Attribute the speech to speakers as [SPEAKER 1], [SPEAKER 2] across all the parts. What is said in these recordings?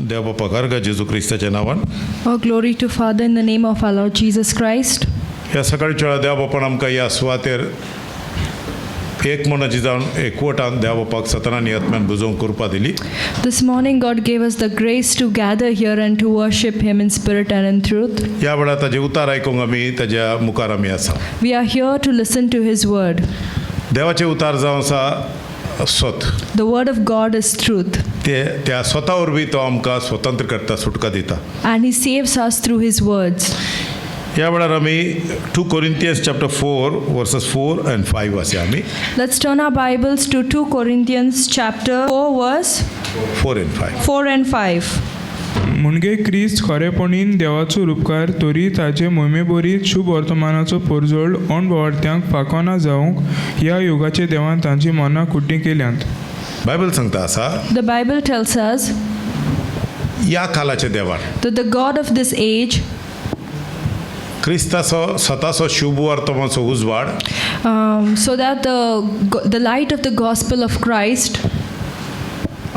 [SPEAKER 1] देव बापा गर्ग जेजू क्रिस्ताच्या नावान.
[SPEAKER 2] Oh, glory to Father in the name of our Lord Jesus Christ.
[SPEAKER 1] ह्या सकाळच्या वेळा देव बापान आमकां ह्या सुवातेर एक मनाची जावन एकवटान देव बापाक सतनानी आत्म्यान बुजोवंक कृपा दिली.
[SPEAKER 2] This morning God gave us the grace to gather here and to worship Him in spirit and in truth.
[SPEAKER 1] ह्या वेळार ताजे उतार आयकूंक आमी ताज्या मुखार आमी आसा.
[SPEAKER 2] We are here to listen to His word.
[SPEAKER 1] देवाचे उतार जावन आसा स्वत.
[SPEAKER 2] The word of God is truth.
[SPEAKER 1] त्या स्वता वरवीं तो आमकां स्वतंत्र करता, सुटका दिता.
[SPEAKER 2] And He saves us through His words.
[SPEAKER 1] ह्या वेळार आमी 2 Corinthians chapter 4 verses 4 and 5 वाचया आमी.
[SPEAKER 2] Let's turn our Bibles to 2 Corinthians chapter 4 verse
[SPEAKER 1] 4 and 5.
[SPEAKER 2] 4 and 5.
[SPEAKER 3] Munage क्रिस्त खरेपणीन देवाचो उपकार तरी ताचे मोहिमे बरीत शुभ वर्तमानाचो परजोड अणभवार्थ्यांक फाकोना जावंक ह्या युगाचे देवान तांची मनां कुड्डी केल्यांत.
[SPEAKER 1] बायबल सांगता आसा
[SPEAKER 2] The Bible tells us
[SPEAKER 1] ह्या कालाचे देवान
[SPEAKER 2] that the God of this age,
[SPEAKER 1] क्रिस्ताचो स्वताचो शुभ वर्तमानाचो उजवाड
[SPEAKER 2] so that the light of the gospel of Christ,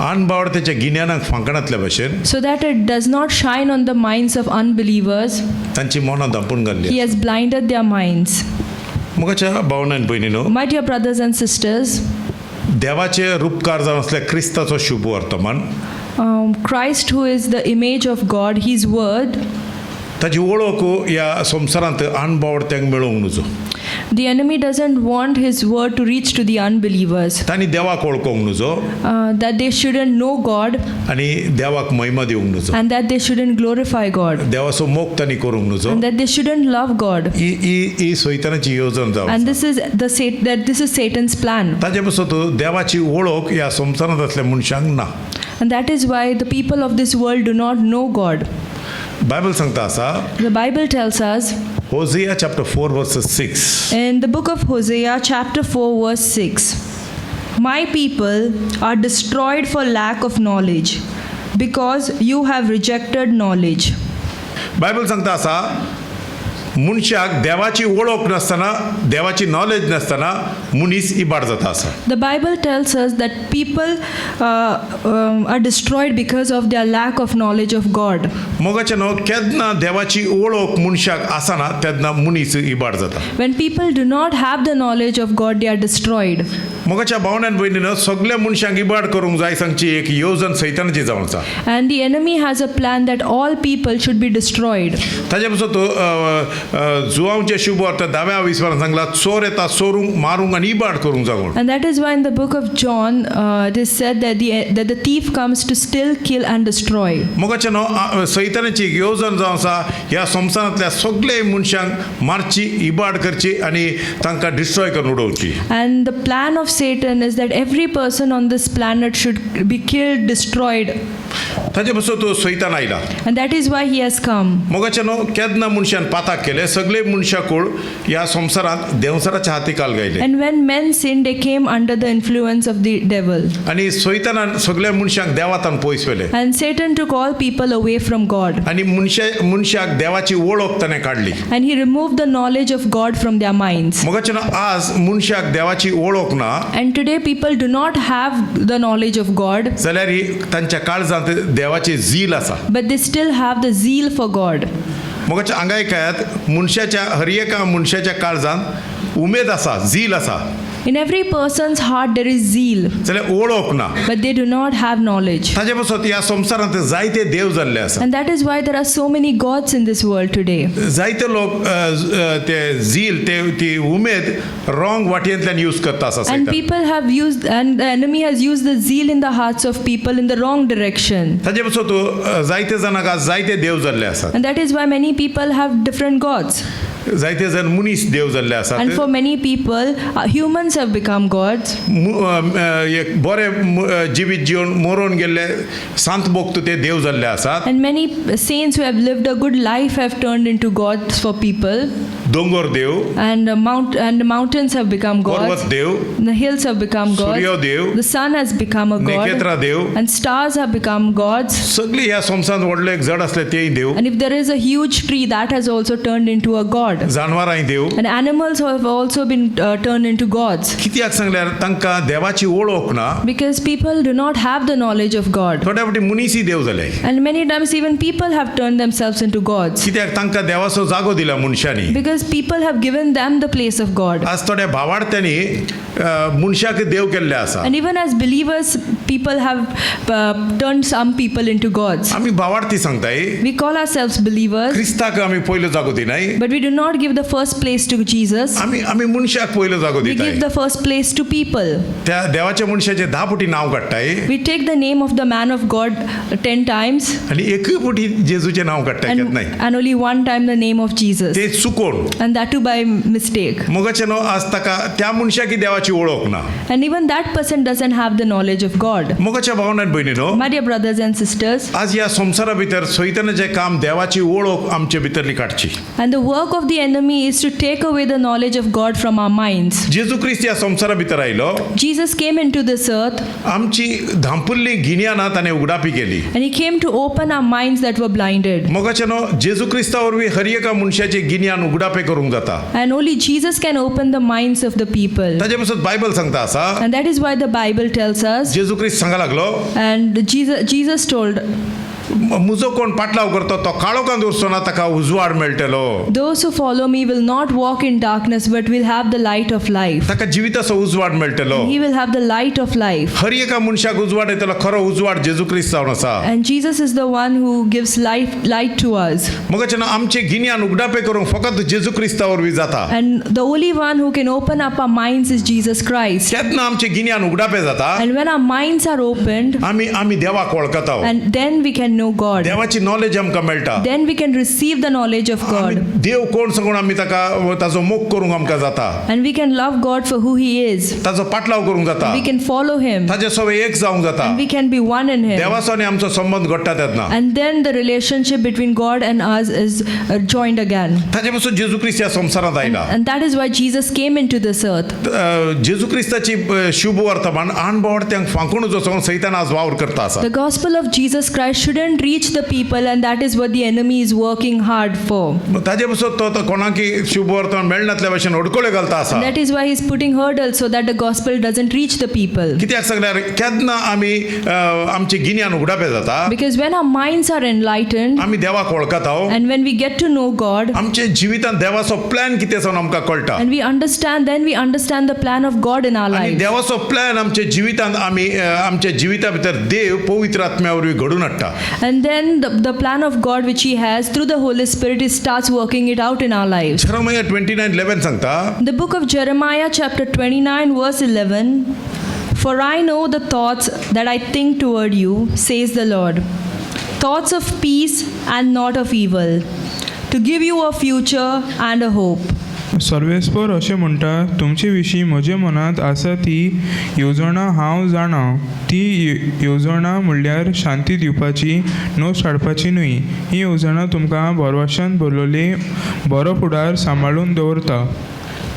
[SPEAKER 1] अणभवार्थ्याच्या गिन्यानाक फांकणातल्या भशेन
[SPEAKER 2] so that it does not shine on the minds of unbelievers,
[SPEAKER 1] तांची मनां धांपून घाल्ली.
[SPEAKER 2] He has blinded their minds.
[SPEAKER 1] मुखाच्या भावनान भयणीनो,
[SPEAKER 2] My dear brothers and sisters,
[SPEAKER 1] देवाचे रूपकार जावन असल्या क्रिस्ताचो शुभ वर्तमान,
[SPEAKER 2] Christ, who is the image of God, His word,
[SPEAKER 1] ताची वळख ह्या संवसारांत अणभवार्थ्यांक मेळोवंक नजो.
[SPEAKER 2] the enemy doesn't want His word to reach to the unbelievers,
[SPEAKER 1] तांणी देवाक वळखोवंक नजो
[SPEAKER 2] that they shouldn't know God
[SPEAKER 1] आनी देवाक महिमा दिवंक नजो.
[SPEAKER 2] and that they shouldn't glorify God
[SPEAKER 1] देवाचो मोग तांणी करूंक नजो.
[SPEAKER 2] and that they shouldn't love God.
[SPEAKER 1] ही सैतानाची येवजण जावन
[SPEAKER 2] And
[SPEAKER 1] आसा.
[SPEAKER 2] this is Satan's plan.
[SPEAKER 1] ताजे पासून देवाची वळख ह्या संवसारांत असल्या मनशांक ना.
[SPEAKER 2] And that is why the people of this world do not know God.
[SPEAKER 1] Bible सांगता आसा
[SPEAKER 2] The Bible tells us
[SPEAKER 1] Hosea chapter 4 verses 6.
[SPEAKER 2] in the book of Hosea chapter 4 verse 6, My people are destroyed for lack of knowledge, because you have rejected knowledge.
[SPEAKER 1] Bible सांगता आसा मनशाक देवाची वळख नासतना, देवाची knowledge नासतना मनीस इबाड जाता आसा.
[SPEAKER 2] The Bible tells us that people are destroyed because of their lack of knowledge of God.
[SPEAKER 1] मोगाचें न्हू, केन्ना देवाची वळख मनशाक आसना तेन्ना मनीस इबाड जाता.
[SPEAKER 2] When people do not have the knowledge of God, they are destroyed.
[SPEAKER 1] मोगाच्या भावनान भयणीन सगळ्या मनशांक इबाड करूंक जाय सांगची एक येवजण सैतानाची जावन आसा.
[SPEAKER 2] And the enemy has a plan that all people should be destroyed.
[SPEAKER 1] ताजे पासून तो जुवांवचे शुभ अर्थ 10व्या विस्वारान सांगला, चोर येता चोरूंक, मारूंक आनी इबाड करूंक जागोन.
[SPEAKER 2] And that is why in the book of John it is said that the thief comes to steal, kill and destroy.
[SPEAKER 1] मोगाचें न्हू, सैतानाची येवजण जावन आसा ह्या संवसारांतल्या सगळे मनशांक मारची, इबाड करची आनी तांकां डिस्ट्रॉय करून उडोवची.
[SPEAKER 2] And the plan of Satan is that every person on this planet should be killed, destroyed.
[SPEAKER 1] ताजे पासून तो सैतान आयला.
[SPEAKER 2] And that is why he has come.
[SPEAKER 1] मोगाचें न्हू, केन्ना मनशान पाताक केले, सगळे मनशाकूळ ह्या संवसारांत देवसाराच्या हाती काल गायले.
[SPEAKER 2] And when men sinned, they came under the influence of the devil.
[SPEAKER 1] आनी सैतानान सगळ्या मनशांक देवातान पयस व्हेले.
[SPEAKER 2] And Satan took all people away from God.
[SPEAKER 1] आनी मनशाक देवाची वळख ताणें काडली.
[SPEAKER 2] And he removed the knowledge of God from their minds.
[SPEAKER 1] मोगाचें न्हू, आज मनशाक देवाची वळख ना
[SPEAKER 2] And today people do not have the knowledge of God,
[SPEAKER 1] जाल्यार ही तांच्या काळजांत देवाची झील आसा.
[SPEAKER 2] but they still have the zeal for God.
[SPEAKER 1] मोगाच्या हांगा एकात मनशाच्या हर एका मनशाच्या काळजांत उमेद आसा, झील आसा,
[SPEAKER 2] In every person's heart there is zeal,
[SPEAKER 1] जाल्यार वळख ना.
[SPEAKER 2] but they do not have knowledge.
[SPEAKER 1] ताजे पासून ह्या संवसारांत जायते देव जाल्ले आसा.
[SPEAKER 2] And that is why there are so many gods in this world today.
[SPEAKER 1] जायते लोक ते झील ती उमेद रॉंग वाटयेंतल्यान यूज करता आसा
[SPEAKER 2] And
[SPEAKER 1] सैतान.
[SPEAKER 2] people have used, and the enemy has used the zeal in the hearts of people in the wrong direction.
[SPEAKER 1] ताजे पासून जायते जाणांक आज जायते देव जाल्ले आसात.
[SPEAKER 2] And that is why many people have different gods.
[SPEAKER 1] जायते जण मनीस देव जाल्ले आसात.
[SPEAKER 2] And for many people, humans have become gods.
[SPEAKER 1] एक बरें जिवीत जीवन मरून गेल्ले संत भक्त ते देव जाल्ले आसात.
[SPEAKER 2] And many saints who have lived a good life have turned into gods for people.
[SPEAKER 1] दोंगर देव,
[SPEAKER 2] And the mountains have become
[SPEAKER 1] पर्वत
[SPEAKER 2] gods.
[SPEAKER 1] Dev,
[SPEAKER 2] The hills have become
[SPEAKER 1] Surya
[SPEAKER 2] gods.
[SPEAKER 1] Dev,
[SPEAKER 2] The sun has become a
[SPEAKER 1] नखेत्रा
[SPEAKER 2] god.
[SPEAKER 1] Dev,
[SPEAKER 2] And stars have become gods.
[SPEAKER 1] सगळे ह्या संवसारांत व्हडले एक जड आसले तेय देव.
[SPEAKER 2] And if there is a huge tree, that has also turned into a god. God.
[SPEAKER 1] जानवरांय Dev
[SPEAKER 2] And animals have also been turned into gods.
[SPEAKER 1] कित्याक सांगल्यार तांकां देवाची वळख ना.
[SPEAKER 2] Because people do not have the knowledge of God.
[SPEAKER 1] थोड्या फावटी मनीसय देव जाले.
[SPEAKER 2] And many times even people have turned themselves into gods.
[SPEAKER 1] कित्याक तांकां देवाचो जागो दिला मनशांनी.
[SPEAKER 2] Because people have given them the place of God.
[SPEAKER 1] आज थोड्या भावार्थ्यांनी मनशाक देव केल्ले आसा.
[SPEAKER 2] And even as believers, people have turned some people into gods.
[SPEAKER 1] आमी भावार्थी सांगताय.
[SPEAKER 2] We call ourselves believers,
[SPEAKER 1] क्रिस्ताक आमी पयलो जागो दिनाय.
[SPEAKER 2] but we do not give the first place to Jesus.
[SPEAKER 1] आमी मनशाक पयलो जागो
[SPEAKER 2] We
[SPEAKER 1] दिताय.
[SPEAKER 2] give the first place to people.
[SPEAKER 1] त्या देवाच्या मनशाचे 10 पुटी नांव काडटाय.
[SPEAKER 2] We take the name of the man of God 10 times
[SPEAKER 1] आनी एकूय पुटी जेजूचे नांव काडटाय केत नाय.
[SPEAKER 2] and only one time the name of Jesus.
[SPEAKER 1] ते चुकोन.
[SPEAKER 2] And that too by mistake.
[SPEAKER 1] मोगाचे न्हू आज ताका त्या मनशाकी देवाची वळख ना.
[SPEAKER 2] And even that person doesn't have the knowledge of God.
[SPEAKER 1] मोगाच्या भावनान भयणीनो
[SPEAKER 2] My dear brothers and sisters,
[SPEAKER 1] आज ह्या संवसारा भितर सैतानाचें काम देवाची वळख आमचे भितरली काडची.
[SPEAKER 2] and the work of the enemy is to take away the knowledge of God from our minds.
[SPEAKER 1] जेजू ख्रिस्त ह्या संवसारा भितर आयलो.
[SPEAKER 2] Jesus came into this earth
[SPEAKER 1] आमची धांपुल्ली गिन्याना ताणें उगडापी केली.
[SPEAKER 2] and he came to open our minds that were blinded.
[SPEAKER 1] मोगाचे न्हू जेजू Crysta वरवीं हर एका मनशाची गिन्यान उगडापे करूंक जाता.
[SPEAKER 2] And only Jesus can open the minds of the people.
[SPEAKER 1] ताजे पासून बायबल सांगता आसा
[SPEAKER 2] And that is why the Bible tells us,
[SPEAKER 1] जेजू ख्रिस्त सांगा लागलो
[SPEAKER 2] and Jesus told,
[SPEAKER 1] म्हजो कोण पाटलाव करता तो काळोखांत उरचो ना ताका उजवाड मेळटलो.
[SPEAKER 2] those who follow me will not walk in darkness but will have the light of life.
[SPEAKER 1] ताका जिविताचो उजवाड मेळटलो.
[SPEAKER 2] He will have the light of life.
[SPEAKER 1] हर एका मनशाक उजवाड येतलो. खरो उजवाड जेजू ख्रिस्त जावन आसा.
[SPEAKER 2] And Jesus is the one who gives light to us.
[SPEAKER 1] मोगाचे न्हू आमचे गिन्यान उगडापे करूंक फकत जेजू क्रिस्ता वरवीं जाता.
[SPEAKER 2] And the only one who can open up our minds is Jesus Christ.
[SPEAKER 1] तेन्ना आमचे गिन्यान उगडापे जाता.
[SPEAKER 2] And when our minds are opened,
[SPEAKER 1] आमी देवाक वळखता.
[SPEAKER 2] and then we can know God.
[SPEAKER 1] देवाची नॉलेज आमकां मेळटा.
[SPEAKER 2] Then we can receive the knowledge of God.
[SPEAKER 1] देव कोण सांगून आमी ताका ताजो मोग करूंक आमकां जाता.
[SPEAKER 2] And we can love God for who He is.
[SPEAKER 1] ताजो पाटलाव करूंक जाता.
[SPEAKER 2] We can follow Him.
[SPEAKER 1] ताजे सगळे एक जावंक जाता.
[SPEAKER 2] And we can be one in Him.
[SPEAKER 1] देवाचो आनी आमचो संबंध घडटा तेन्ना.
[SPEAKER 2] And then the relationship between God and us is joined again.
[SPEAKER 1] ताजे पासून जेजू ख्रिस्त ह्या संवसारांत आयला.
[SPEAKER 2] And that is why Jesus came into this earth.
[SPEAKER 1] जेजू क्रिस्ताची शुभ वर्तमान आणबावडत्यांक फांकून वचोन सैतान आज वावर करता आसा.
[SPEAKER 2] The gospel of Jesus Christ shouldn't reach the people, and that is what the enemy is working hard for.
[SPEAKER 1] ताजे पासून तो कोणाकी शुभ वर्तमान मेळनातल्या भशेन अडकळे घालता आसा.
[SPEAKER 2] That is why he's putting hurdles so that the gospel doesn't reach the people.
[SPEAKER 1] कित्याक सांगल्यार केन्ना आमी आमचे गिन्यान उगडापे जाता.
[SPEAKER 2] Because when our minds are enlightened
[SPEAKER 1] आमी देवाक वळखता.
[SPEAKER 2] and when we get to know God
[SPEAKER 1] आमचे जिवितांत देवाचो प्लॅन कितें जावन आमकां कळटा.
[SPEAKER 2] and we understand the plan of God in our
[SPEAKER 1] आनी
[SPEAKER 2] lives.
[SPEAKER 1] देवाचो प्लॅन आमचे जिवितांत आमी आमच्या जिविता भितर देव पवित्र आत्म्या वरवीं घडून हाडटा.
[SPEAKER 2] And then the plan of God which He has through the Holy Spirit, He starts working it out in our lives.
[SPEAKER 1] Jeremiah 29:11 सांगता.
[SPEAKER 2] The book of Jeremiah chapter 29 verse 11, "For I know the thoughts that I think toward you, says the Lord, thoughts of peace and not of evil, to give you a future and a hope."
[SPEAKER 3] सर्वेस्पर अशें म्हणटा, तुमचे विशीं म्हजे मनांत आसा ती येवजणां हांव जाणा. ती येवजणां म्हणल्यार शांती दिवपाची, नोस हाडपाची न्हय. ही येवजणां तुमकां बरवाशान भरलोली बरो फुडार सांबाळून दवरता.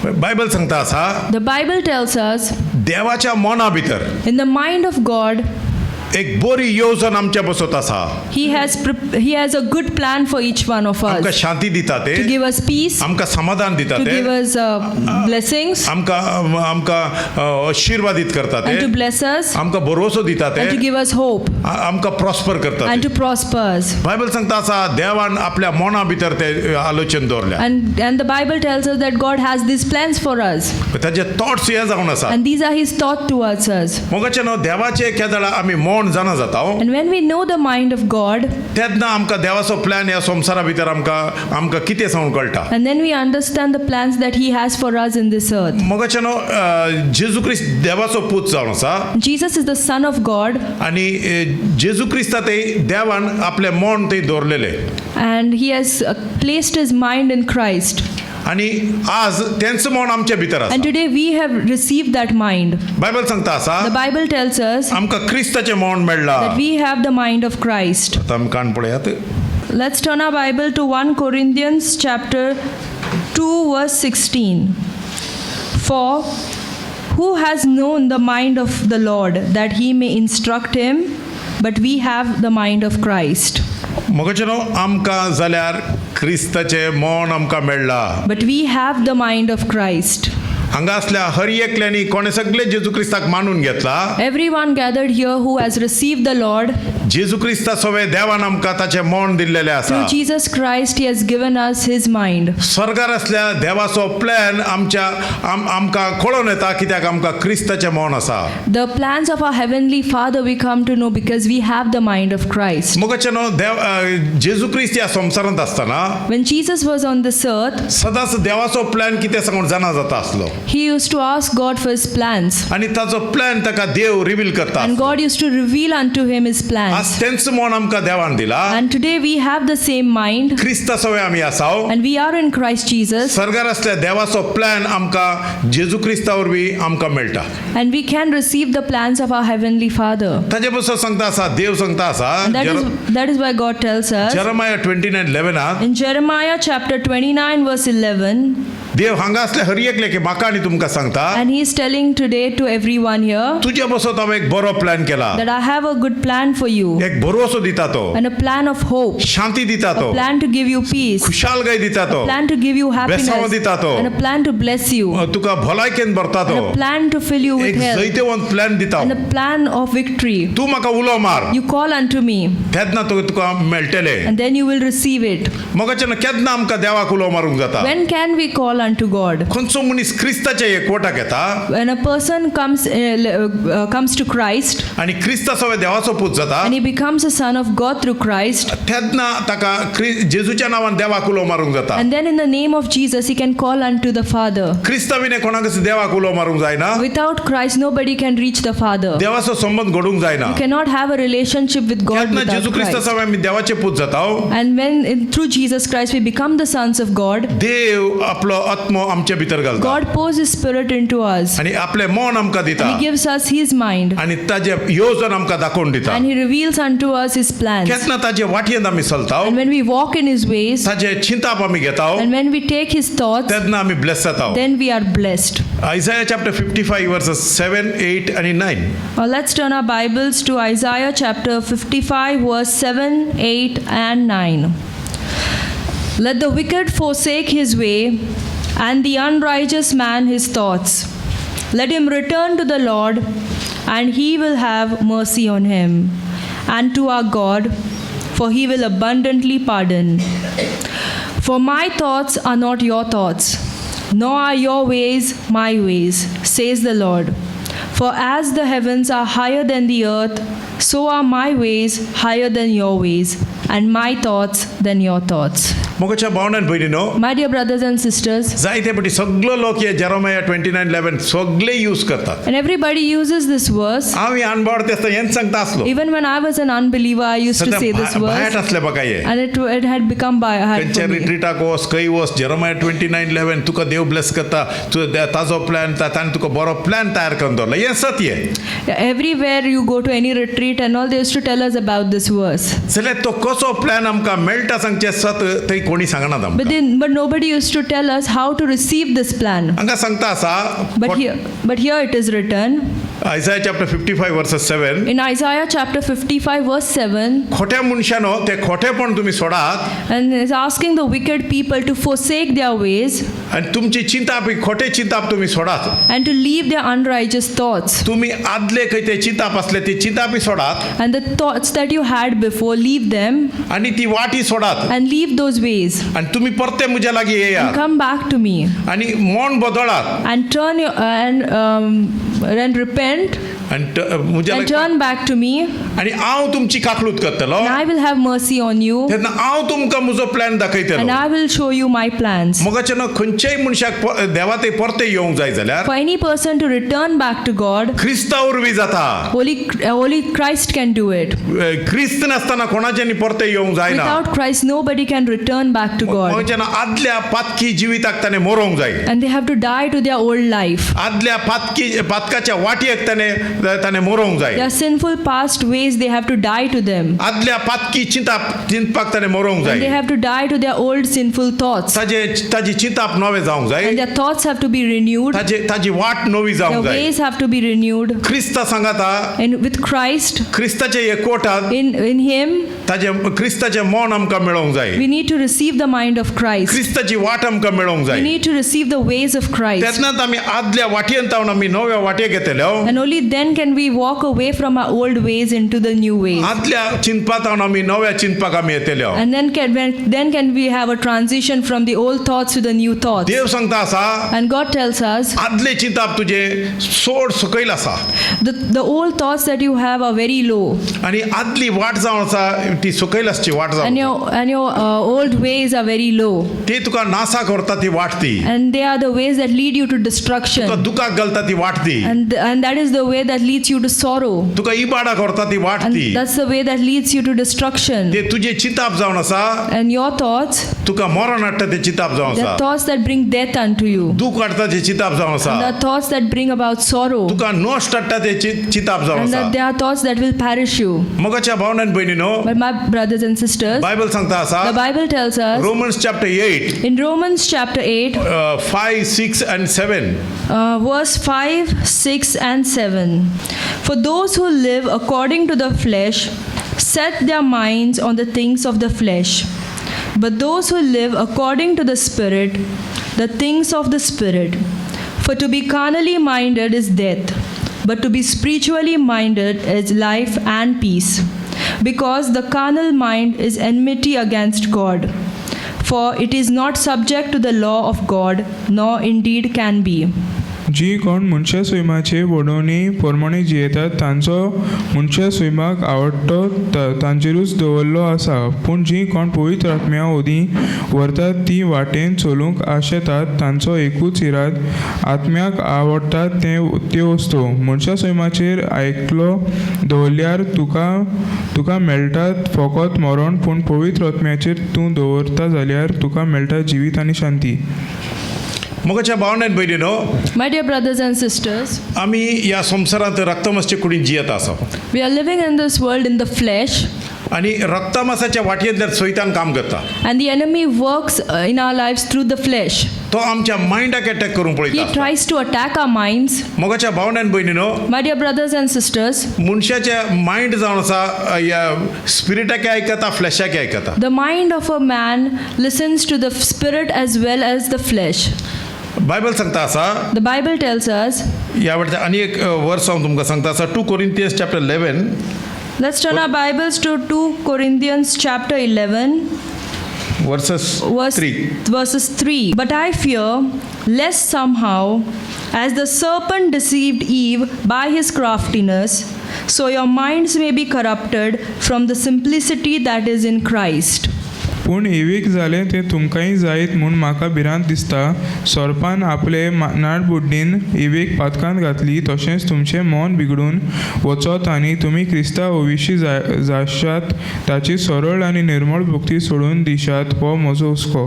[SPEAKER 1] बायबल सांगता आसा
[SPEAKER 2] The Bible tells us,
[SPEAKER 1] देवाच्या मना भितर
[SPEAKER 2] in the mind of God,
[SPEAKER 1] एक बरी येवजण आमच्या बसत आसा.
[SPEAKER 2] He has a good plan for each one of
[SPEAKER 1] आमकां
[SPEAKER 2] us,
[SPEAKER 1] शांती दिता ते.
[SPEAKER 2] to give us peace,
[SPEAKER 1] आमकां समाधान दिता
[SPEAKER 2] to
[SPEAKER 1] ते.
[SPEAKER 2] give us blessings,
[SPEAKER 1] आमकां आशीर्वादित करता ते.
[SPEAKER 2] and to bless us,
[SPEAKER 1] आमकां भरोसो दिता ते.
[SPEAKER 2] and to give us hope,
[SPEAKER 1] आमकां प्रॉस्पर करता
[SPEAKER 2] and
[SPEAKER 1] ते.
[SPEAKER 2] to prosper us.
[SPEAKER 1] बायबल सांगता आसा देवान आपल्या मना भितर ते आलोचन दवरल्या.
[SPEAKER 2] And the Bible tells us that God has these plans for us,
[SPEAKER 1] ताजे थॉट्स हे जावन आसा.
[SPEAKER 2] and these are His thought towards us.
[SPEAKER 1] मोगाचे न्हू देवाचे केदाळा आमी मौन जाणा जाता.
[SPEAKER 2] And when we know the mind of God,
[SPEAKER 1] तेन्ना आमकां देवाचो प्लॅन ह्या संवसारा भितर आमकां कितें जावन कळटा.
[SPEAKER 2] and then we understand the plans that He has for us in this earth.
[SPEAKER 1] मोगाचे न्हू जेजू क्रिस्त देवाचो पूत जावन आसा.
[SPEAKER 2] Jesus is the Son of God,
[SPEAKER 1] आनी जेजू क्रिस्ता ते देवान आपले मन थंय दवरलेले.
[SPEAKER 2] and He has placed His mind in Christ.
[SPEAKER 1] आनी आज तेंचं मन आमच्या भितर आसा.
[SPEAKER 2] And today we have received that mind.
[SPEAKER 1] Bible सांगता आसा
[SPEAKER 2] The Bible tells us
[SPEAKER 1] आमकां क्रिस्ताचें मन मेळ्ळा.
[SPEAKER 2] that we have the mind of Christ.
[SPEAKER 1] आतां आमी कान पळयात.
[SPEAKER 2] Let's turn our Bible to 1 Corinthians chapter 2 verse 16. "For who has known the mind of the Lord that He may instruct him? But we have the mind of Christ."
[SPEAKER 1] मोगाचे न्हू आमकां जाल्यार क्रिस्ताचे मन आमकां मेळ्ळा.
[SPEAKER 2] But we have the mind of Christ.
[SPEAKER 1] हांगा असल्या हर एकल्यानी कोणे सगळे जेजू क्रिस्ताक मानून घेतला.
[SPEAKER 2] Everyone gathered here who has received the Lord.
[SPEAKER 1] जेजू क्रिस्ता सवे देवान आमकां ताचें मन दिल्लेलें आसा.
[SPEAKER 2] Through Jesus Christ, He has given us His mind.
[SPEAKER 1] स्वर्गार असल्या देवाचो प्लॅन आमकां कळोवन येता कित्याक आमकां क्रिस्ताचें मन आसा.
[SPEAKER 2] The plans of our Heavenly Father we come to know because we have the mind of Christ.
[SPEAKER 1] मोगाचें न्हू जेजू क्रिस्त ह्या संवसारांत आसतना
[SPEAKER 2] When Jesus was on this earth,
[SPEAKER 1] सदांच देवाचो प्लॅन कितें सांगून जाणा जाता आसलो.
[SPEAKER 2] He used to ask God for His plans.
[SPEAKER 1] आनी ताचो प्लॅन ताका देव रिवील करता.
[SPEAKER 2] And God used to reveal unto Him His
[SPEAKER 1] आज
[SPEAKER 2] plans.
[SPEAKER 1] तेंच मन आमकां देवान दिला.
[SPEAKER 2] And today we have the same mind.
[SPEAKER 1] Crysta सवे आमी आसाव.
[SPEAKER 2] And we are in Christ Jesus.
[SPEAKER 1] स्वर्गार असल्या देवाचो प्लॅन आमकां जेजू क्रिस्ता वरवीं आमकां मेळटा.
[SPEAKER 2] And we can receive the plans of our Heavenly Father.
[SPEAKER 1] ताजे बसो सांगता आसा देव सांगता आसा
[SPEAKER 2] That is why God tells us
[SPEAKER 1] Jeremiah 29:11
[SPEAKER 2] in Jeremiah chapter 29 verse 11,
[SPEAKER 1] देव हांगा असले हर एकले की म्हाका आनी तुमकां सांगता
[SPEAKER 2] and He is telling today to everyone here
[SPEAKER 1] तुज्या बसत हांवें एक बरो प्लॅन केला.
[SPEAKER 2] that I have a good plan for you
[SPEAKER 1] एक भरवसो दिता तो,
[SPEAKER 2] and a plan of hope,
[SPEAKER 1] शांती दिता तो,
[SPEAKER 2] a plan to give you peace,
[SPEAKER 1] खुशालगाय दिता तो,
[SPEAKER 2] a plan to give you happiness,
[SPEAKER 1] बेसांव दिता तो,
[SPEAKER 2] and a plan to bless you,
[SPEAKER 1] तुका भलायकेन भरता तो,
[SPEAKER 2] and a plan to fill you
[SPEAKER 1] एक
[SPEAKER 2] with health,
[SPEAKER 1] जैतेवंत प्लॅन दिता.
[SPEAKER 2] and a plan of victory.
[SPEAKER 1] तू म्हाका उलो मार
[SPEAKER 2] You call unto me,
[SPEAKER 1] केन्ना तुका मेळटले.
[SPEAKER 2] and then you will receive it.
[SPEAKER 1] मोगाचें केन्ना आमकां देवाक उलो मारूंक जाता.
[SPEAKER 2] When can we call unto God?
[SPEAKER 1] खंयचो मनीस क्रिस्ताचे एकवटाक येता
[SPEAKER 2] When a person comes to Christ
[SPEAKER 1] आनी क्रिस्ता सवे देवाचो पूत जाता
[SPEAKER 2] and he becomes a son of God through Christ,
[SPEAKER 1] तेन्ना ताका जेजूच्या नांवान देवाक उलो मारूंक जाता.
[SPEAKER 2] and then in the name of Jesus he can call unto the Father.
[SPEAKER 1] क्रिस्ताविने कोणाकच देवाक उलो मारूंक जायना.
[SPEAKER 2] Without Christ nobody can reach the Father.
[SPEAKER 1] देवाचो संबंध घडूंक जायना.
[SPEAKER 2] You cannot have a relationship with God
[SPEAKER 1] केन्ना
[SPEAKER 2] without
[SPEAKER 1] जेजू क्रिस्ता
[SPEAKER 2] Christ.
[SPEAKER 1] सवे आमी देवाचे पूत जाता.
[SPEAKER 2] And when through Jesus Christ we become the sons of God,
[SPEAKER 1] देव आपलो आत्मो आमच्या भितर घालता
[SPEAKER 2] God pours His Spirit into us.
[SPEAKER 1] आनी आपले मन आमकां दिता
[SPEAKER 2] He gives us His mind
[SPEAKER 1] आनी ताजे योजन आमकां दाखोवन दिता.
[SPEAKER 2] and He reveals unto us His plans.
[SPEAKER 1] केन्ना ताजे वाटयेंत आमी चलता,
[SPEAKER 2] And when we walk in His ways
[SPEAKER 1] ताजे चिंताप आमी घेता,
[SPEAKER 2] and when we take His thoughts,
[SPEAKER 1] तेन्ना आमी ब्लेस जाता.
[SPEAKER 2] then we are blessed.
[SPEAKER 1] Isaiah chapter 55 verses 7, 8 and 9.
[SPEAKER 2] Well, let's turn our Bibles to Isaiah chapter 55 verse 7, 8 and 9. Let the wicked forsake his way and the unrighteous man his thoughts. Let him return to the Lord, and He will have mercy on him, and to our God, for He will abundantly pardon. For my thoughts are not your thoughts, nor are your ways my ways, says the Lord. For as the heavens are higher than the earth, so are my ways higher than your ways, and my thoughts than your thoughts.
[SPEAKER 1] मोगाच्या भावनान भयणीनो,
[SPEAKER 2] My dear brothers and sisters,
[SPEAKER 1] जायते पटी सगळो लोक हे Jeremiah 29:11 सगळे use करतात.
[SPEAKER 2] and everybody uses this verse.
[SPEAKER 1] हांव अनबॉड तेस्ता हेंच सांगता आसलो.
[SPEAKER 2] Even when I was an unbeliever, I used to say this
[SPEAKER 1] भायट
[SPEAKER 2] verse,
[SPEAKER 1] असले बघा हे.
[SPEAKER 2] and it had become by heart
[SPEAKER 1] खंयच्या
[SPEAKER 2] for me.
[SPEAKER 1] रिट्रीटाक वच, खंय वच, जेरमाया 29:11 तुका देव ब्लेस करता, ताजो प्लॅन ताणें तुका बरो प्लॅन तयार करून दवरला. हें सत्य.
[SPEAKER 2] Everywhere you go to any retreat and all, they used to tell us about this verse.
[SPEAKER 1] जाल्यार तो कसो प्लॅन आमकां मेळटा सांगचे सत थंय कोणी सांगनात आमकां.
[SPEAKER 2] But nobody used to tell us how to receive this plan.
[SPEAKER 1] हांगा सांगता आसा
[SPEAKER 2] But here it is written
[SPEAKER 1] Isaiah chapter 55 verses 7.
[SPEAKER 2] in Isaiah chapter 55 verse 7,
[SPEAKER 1] खोट्या मनशानो ते खोटेपण तुम्ही सोडात
[SPEAKER 2] and is asking the wicked people to forsake their ways
[SPEAKER 1] आणि तुमची चिंताप खोटे चिंताप तुम्ही सोडात.
[SPEAKER 2] and to leave their unrighteous thoughts.
[SPEAKER 1] तुम्ही आदले खंय ते चिंताप असले ते चिंतापी सोडात
[SPEAKER 2] And the thoughts that you had before, leave them
[SPEAKER 1] आणि ती वाटी सोडात
[SPEAKER 2] and leave those ways.
[SPEAKER 1] आणि तुम्ही परते म्हज्या लागीं येयात
[SPEAKER 2] Come back to me
[SPEAKER 1] आणि मन बदलात
[SPEAKER 2] and turn your and repent
[SPEAKER 1] आणि म्हज्या
[SPEAKER 2] and
[SPEAKER 1] लागीं
[SPEAKER 2] turn back to me,
[SPEAKER 1] आणि हांव तुमची काकलूत करतलो.
[SPEAKER 2] and I will have mercy on you,
[SPEAKER 1] तेन्ना हांव तुमकां म्हजो plan
[SPEAKER 2] and
[SPEAKER 1] दाखयतलो.
[SPEAKER 2] I will show you my plans.
[SPEAKER 1] मोगाचे न्हू खंयच्याय मनशाक देवा ते परते येवंक जाय जाल्यार
[SPEAKER 2] For any person to return back to God,
[SPEAKER 1] Crysta वरवीं जाता.
[SPEAKER 2] only Christ can do it.
[SPEAKER 1] क्रिस्त नासतना कोणाच्यानी परते येवंक जायना.
[SPEAKER 2] Without Christ, nobody can return back to God.
[SPEAKER 1] मोगाचे आदल्या पातकी जिविताक ताणें मरोंक जाय.
[SPEAKER 2] And they have to die to their old life.
[SPEAKER 1] आदल्या पातकाच्या वाटयेक ताणें ताणें मरोंक जाय
[SPEAKER 2] Their sinful past ways, they have to die to them.
[SPEAKER 1] आदल्या पातकी चिंतपाक ताणें मरोंक
[SPEAKER 2] And they
[SPEAKER 1] जाय
[SPEAKER 2] have to die to their old sinful thoughts.
[SPEAKER 1] ताजी चिंताप नवें जावंक जाय
[SPEAKER 2] And their thoughts have to be renewed.
[SPEAKER 1] ताजी वाट नवी
[SPEAKER 2] Their
[SPEAKER 1] जावंक जाय
[SPEAKER 2] ways have to be renewed.
[SPEAKER 1] Crysta सांगाता
[SPEAKER 2] And with Christ,
[SPEAKER 1] क्रिस्ताचे एकवटात
[SPEAKER 2] in Him,
[SPEAKER 1] ताजे क्रिस्ताचें मन आमकां मेळोंक जाय
[SPEAKER 2] we need to receive the mind of Christ.
[SPEAKER 1] क्रिस्ताची वाट आमकां मेळोंक
[SPEAKER 2] We
[SPEAKER 1] जाय
[SPEAKER 2] need to receive the ways of Christ.
[SPEAKER 1] तेन्नाच आमी आदल्या वाटयेन तावन आमी नव्या वाटयेक येतल्यो
[SPEAKER 2] And only then can we walk away from our old ways into the new ways.
[SPEAKER 1] आदल्या चिंतपाक तावन आमी नव्या चिंतपाक आमी येतल्यो
[SPEAKER 2] And then can we have a transition from the old thoughts to the new thoughts.
[SPEAKER 1] देव सांगता आसा
[SPEAKER 2] And God tells us
[SPEAKER 1] आदले चिंताप तुजे सोड सकयल आसा
[SPEAKER 2] the old thoughts that you have are very low,
[SPEAKER 1] आनी आदली वाट जावन आसा ती सकयल आसची वाट
[SPEAKER 2] and
[SPEAKER 1] जावन
[SPEAKER 2] your old ways are very low,
[SPEAKER 1] ती तुका नासा करता ती वाट ती
[SPEAKER 2] and they are the ways that lead you to
[SPEAKER 1] तुका
[SPEAKER 2] destruction,
[SPEAKER 1] दुखाक घालता ती वाट ती
[SPEAKER 2] and that is the way that leads you to sorrow,
[SPEAKER 1] तुका इबाडा करता ती वाट
[SPEAKER 2] and
[SPEAKER 1] ती
[SPEAKER 2] that's the way that leads you to destruction.
[SPEAKER 1] ते तुजे चिंताप जावन आसा
[SPEAKER 2] And your thoughts,
[SPEAKER 1] तुका मरण हाडटा ते चिंताप जावन
[SPEAKER 2] the
[SPEAKER 1] आसा
[SPEAKER 2] thoughts that bring death unto you,
[SPEAKER 1] दूख हाडटा ते चिंताप जावन आसा
[SPEAKER 2] and the thoughts that bring about sorrow,
[SPEAKER 1] तुका नश्ट हाडटा ते चिंताप जावन
[SPEAKER 2] and that
[SPEAKER 1] आसा
[SPEAKER 2] there are thoughts that will perish you.
[SPEAKER 1] मोगाच्या भावनान भयणीनो
[SPEAKER 2] But my brothers and sisters,
[SPEAKER 1] Bible सांगता आसा
[SPEAKER 2] the Bible tells us
[SPEAKER 1] Romans chapter 8
[SPEAKER 2] in Romans chapter 8,
[SPEAKER 1] 5 6 and 7
[SPEAKER 2] verse 5, 6, and 7. For those who live according to the flesh set their minds on the things of the flesh, but those who live according to the Spirit, the things of the Spirit. For to be carnally minded is death, but to be spiritually minded is life and peace. Because the carnal mind is enmity against God, for it is not subject to the law of God, nor indeed can be.
[SPEAKER 3] जी कोण मनशा सैमाचे वडोवणी प्रमाणे जियेतात तांचो मनशा सैमाक आवडटो तांचेरूच दवरलो आसा पूण जी कोण पवित्र आत्म्या ओदी व्हरतात ती वाटेन चलूंक आशेतात तांचो एकूच इराद आत्म्याक आवडटात त्यो वस्तू मनशा सैमाचेर आयकलो दवरल्यार तुका मेळटात फकत मरण पूण पवित्र आत्म्याचेर तूं दवरता जाल्यार तुका मेळटा जिवीत आनी शांती
[SPEAKER 1] मोगाच्या भावनान भयणीनो
[SPEAKER 2] My dear brothers and sisters,
[SPEAKER 1] आमी ह्या संवसारांत रक्तमासचे कुडीन जियेत आसा
[SPEAKER 2] we are living in this world in the flesh,
[SPEAKER 1] आनी रक्तमासाच्या वाटयेंतल्यान सैतान काम करता
[SPEAKER 2] and the enemy works in our lives through the flesh.
[SPEAKER 1] तो आमच्या मायंडाक अटॅक करूंक
[SPEAKER 2] He
[SPEAKER 1] पळयता
[SPEAKER 2] tries to attack our minds.
[SPEAKER 1] मोगाच्या भावनान भयणीनो
[SPEAKER 2] My dear brothers and sisters,
[SPEAKER 1] मनशाचे मायंड जावन आसा ह्या स्पिरिटाके आयकता फ्लॅशाके आयकता
[SPEAKER 2] the mind of a man listens to the spirit as well as the flesh.
[SPEAKER 1] Bible सांगता आसा
[SPEAKER 2] The Bible tells us,
[SPEAKER 1] ह्या वेळार आनी एक वर्स हांव तुमकां सांगता आसा 2 Corinthians chapter 11
[SPEAKER 2] let's turn our Bibles to 2 Corinthians chapter 11.
[SPEAKER 1] verses 3
[SPEAKER 2] Verses 3. But I fear, lest somehow, as the serpent deceived Eve by his craftiness, so your minds may be corrupted from the simplicity that is in Christ.
[SPEAKER 3] पूण एवीक जालें तें तुमकांय जायत म्हूण म्हाका भिरांत दिसता सोरपान आपले नाडबुड्डीन एवीक पातकांत घातली तशेंच तुमचें मन बिगडून वचत आनी तुमी क्रिस्तांव विशीं जाशात ताची सरळ आनी निर्मळ भक्ती सोडून दिशात हो म्हजो हुस्को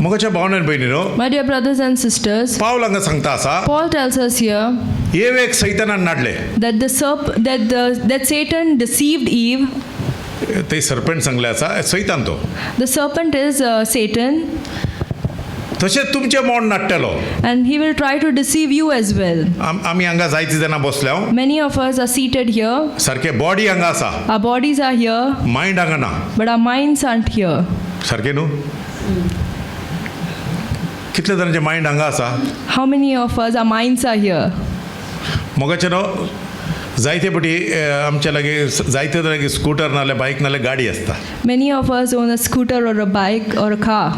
[SPEAKER 1] मोगाच्या भावनान भयणीनो
[SPEAKER 2] My dear brothers and sisters,
[SPEAKER 1] पावल हांगा सांगता आसा
[SPEAKER 2] Paul tells us here
[SPEAKER 1] एवेक सैतानान नाडले
[SPEAKER 2] that Satan deceived Eve.
[SPEAKER 1] ते सरपंच सांगले आसा सैतान तो
[SPEAKER 2] The serpent is Satan,
[SPEAKER 1] तशेंच तुमचें मन नाडटलो
[SPEAKER 2] and he will try to deceive you as well.
[SPEAKER 1] आमी हांगा जायतीं जाणां बसल्या
[SPEAKER 2] Many of us are seated here.
[SPEAKER 1] सारके बॉडी हांगा आसा
[SPEAKER 2] Our bodies are here,
[SPEAKER 1] mind हांगा ना
[SPEAKER 2] but our minds aren't here.
[SPEAKER 1] सारकें न्हू कितले जाणांचे मायंड हांगा आसा
[SPEAKER 2] How many of us, our minds are here?
[SPEAKER 1] मोगाचें न्हू जायते पटी आमच्या लागीं जायते लागीं स्कूटर नाल्यार बायक नाल्यार गाडी आसता
[SPEAKER 2] Many of us own a scooter or a bike or a car.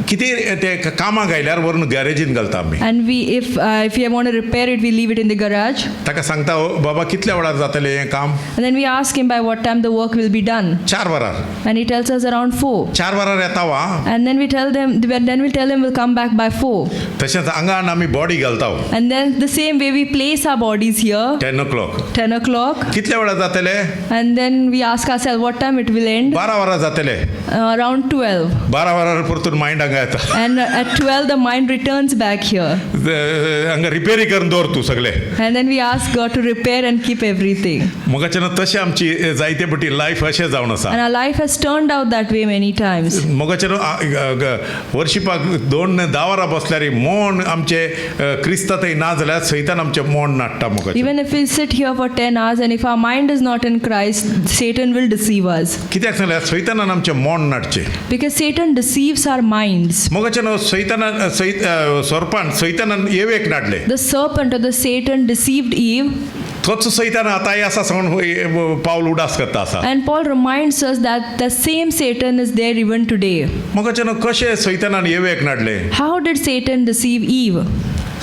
[SPEAKER 1] कितें ते कामाक आयल्यार व्हरून गॅरेजीन घालता आमी
[SPEAKER 2] And if we want to repair it, we leave it in the garage.
[SPEAKER 1] ताका सांगता "ओ, बाबा कितल्या वेळार जातलें हें काम
[SPEAKER 2] And then we ask him by what time the work will be done.
[SPEAKER 1] 4 वरार
[SPEAKER 2] And he tells us around 4.
[SPEAKER 1] 4 वरार येता वा
[SPEAKER 2] And then we'll tell him we'll come back by 4.
[SPEAKER 1] तशेंच हांगा आमी बॉडी घालता
[SPEAKER 2] And then the same way we place our bodies here,
[SPEAKER 1] 10 o'clock
[SPEAKER 2] 10 o'clock.
[SPEAKER 1] कितल्या वेळार जातले
[SPEAKER 2] And then we ask ourselves what time it will end.
[SPEAKER 1] 12 वरार जातले
[SPEAKER 2] Around 12.
[SPEAKER 1] 12 वरार परतून mind mind हांगा येता
[SPEAKER 2] And at 12, the mind returns back here.
[SPEAKER 1] हांगा रिपेरी करून दवर तूं सगळे
[SPEAKER 2] And then we ask God to repair and keep everything.
[SPEAKER 1] मोगाच्यान तशें आमची जायते पटी लायफ अशें जावन आसा
[SPEAKER 2] And our life has turned out that way many times.
[SPEAKER 1] मोगाच्यान वर्शिपाक 2-10 वरां बसल्यार मोण आमचे क्रिस्तांतय ना जाल्यार सैतान आमचें मोण नाडटा मोगाचें
[SPEAKER 2] Even if we sit here for 10 hours and if our mind is not in Christ, Satan will deceive us.
[SPEAKER 1] कित्याक सांगल्यार सैतानान आमचें मोण नाडचें
[SPEAKER 2] Because Satan deceives our minds.
[SPEAKER 1] मोगाच्यान सोरपान सैतानान येवेक नाडले
[SPEAKER 2] The serpent or the Satan deceived Eve.
[SPEAKER 1] तोच सैतान आतांय आसा सांगून पावल उडास करता आसा
[SPEAKER 2] And Paul reminds us that the same Satan is there even today.
[SPEAKER 1] मोगाच्यान कशें सैतानान येवेक नाडले
[SPEAKER 2] How did Satan deceive Eve?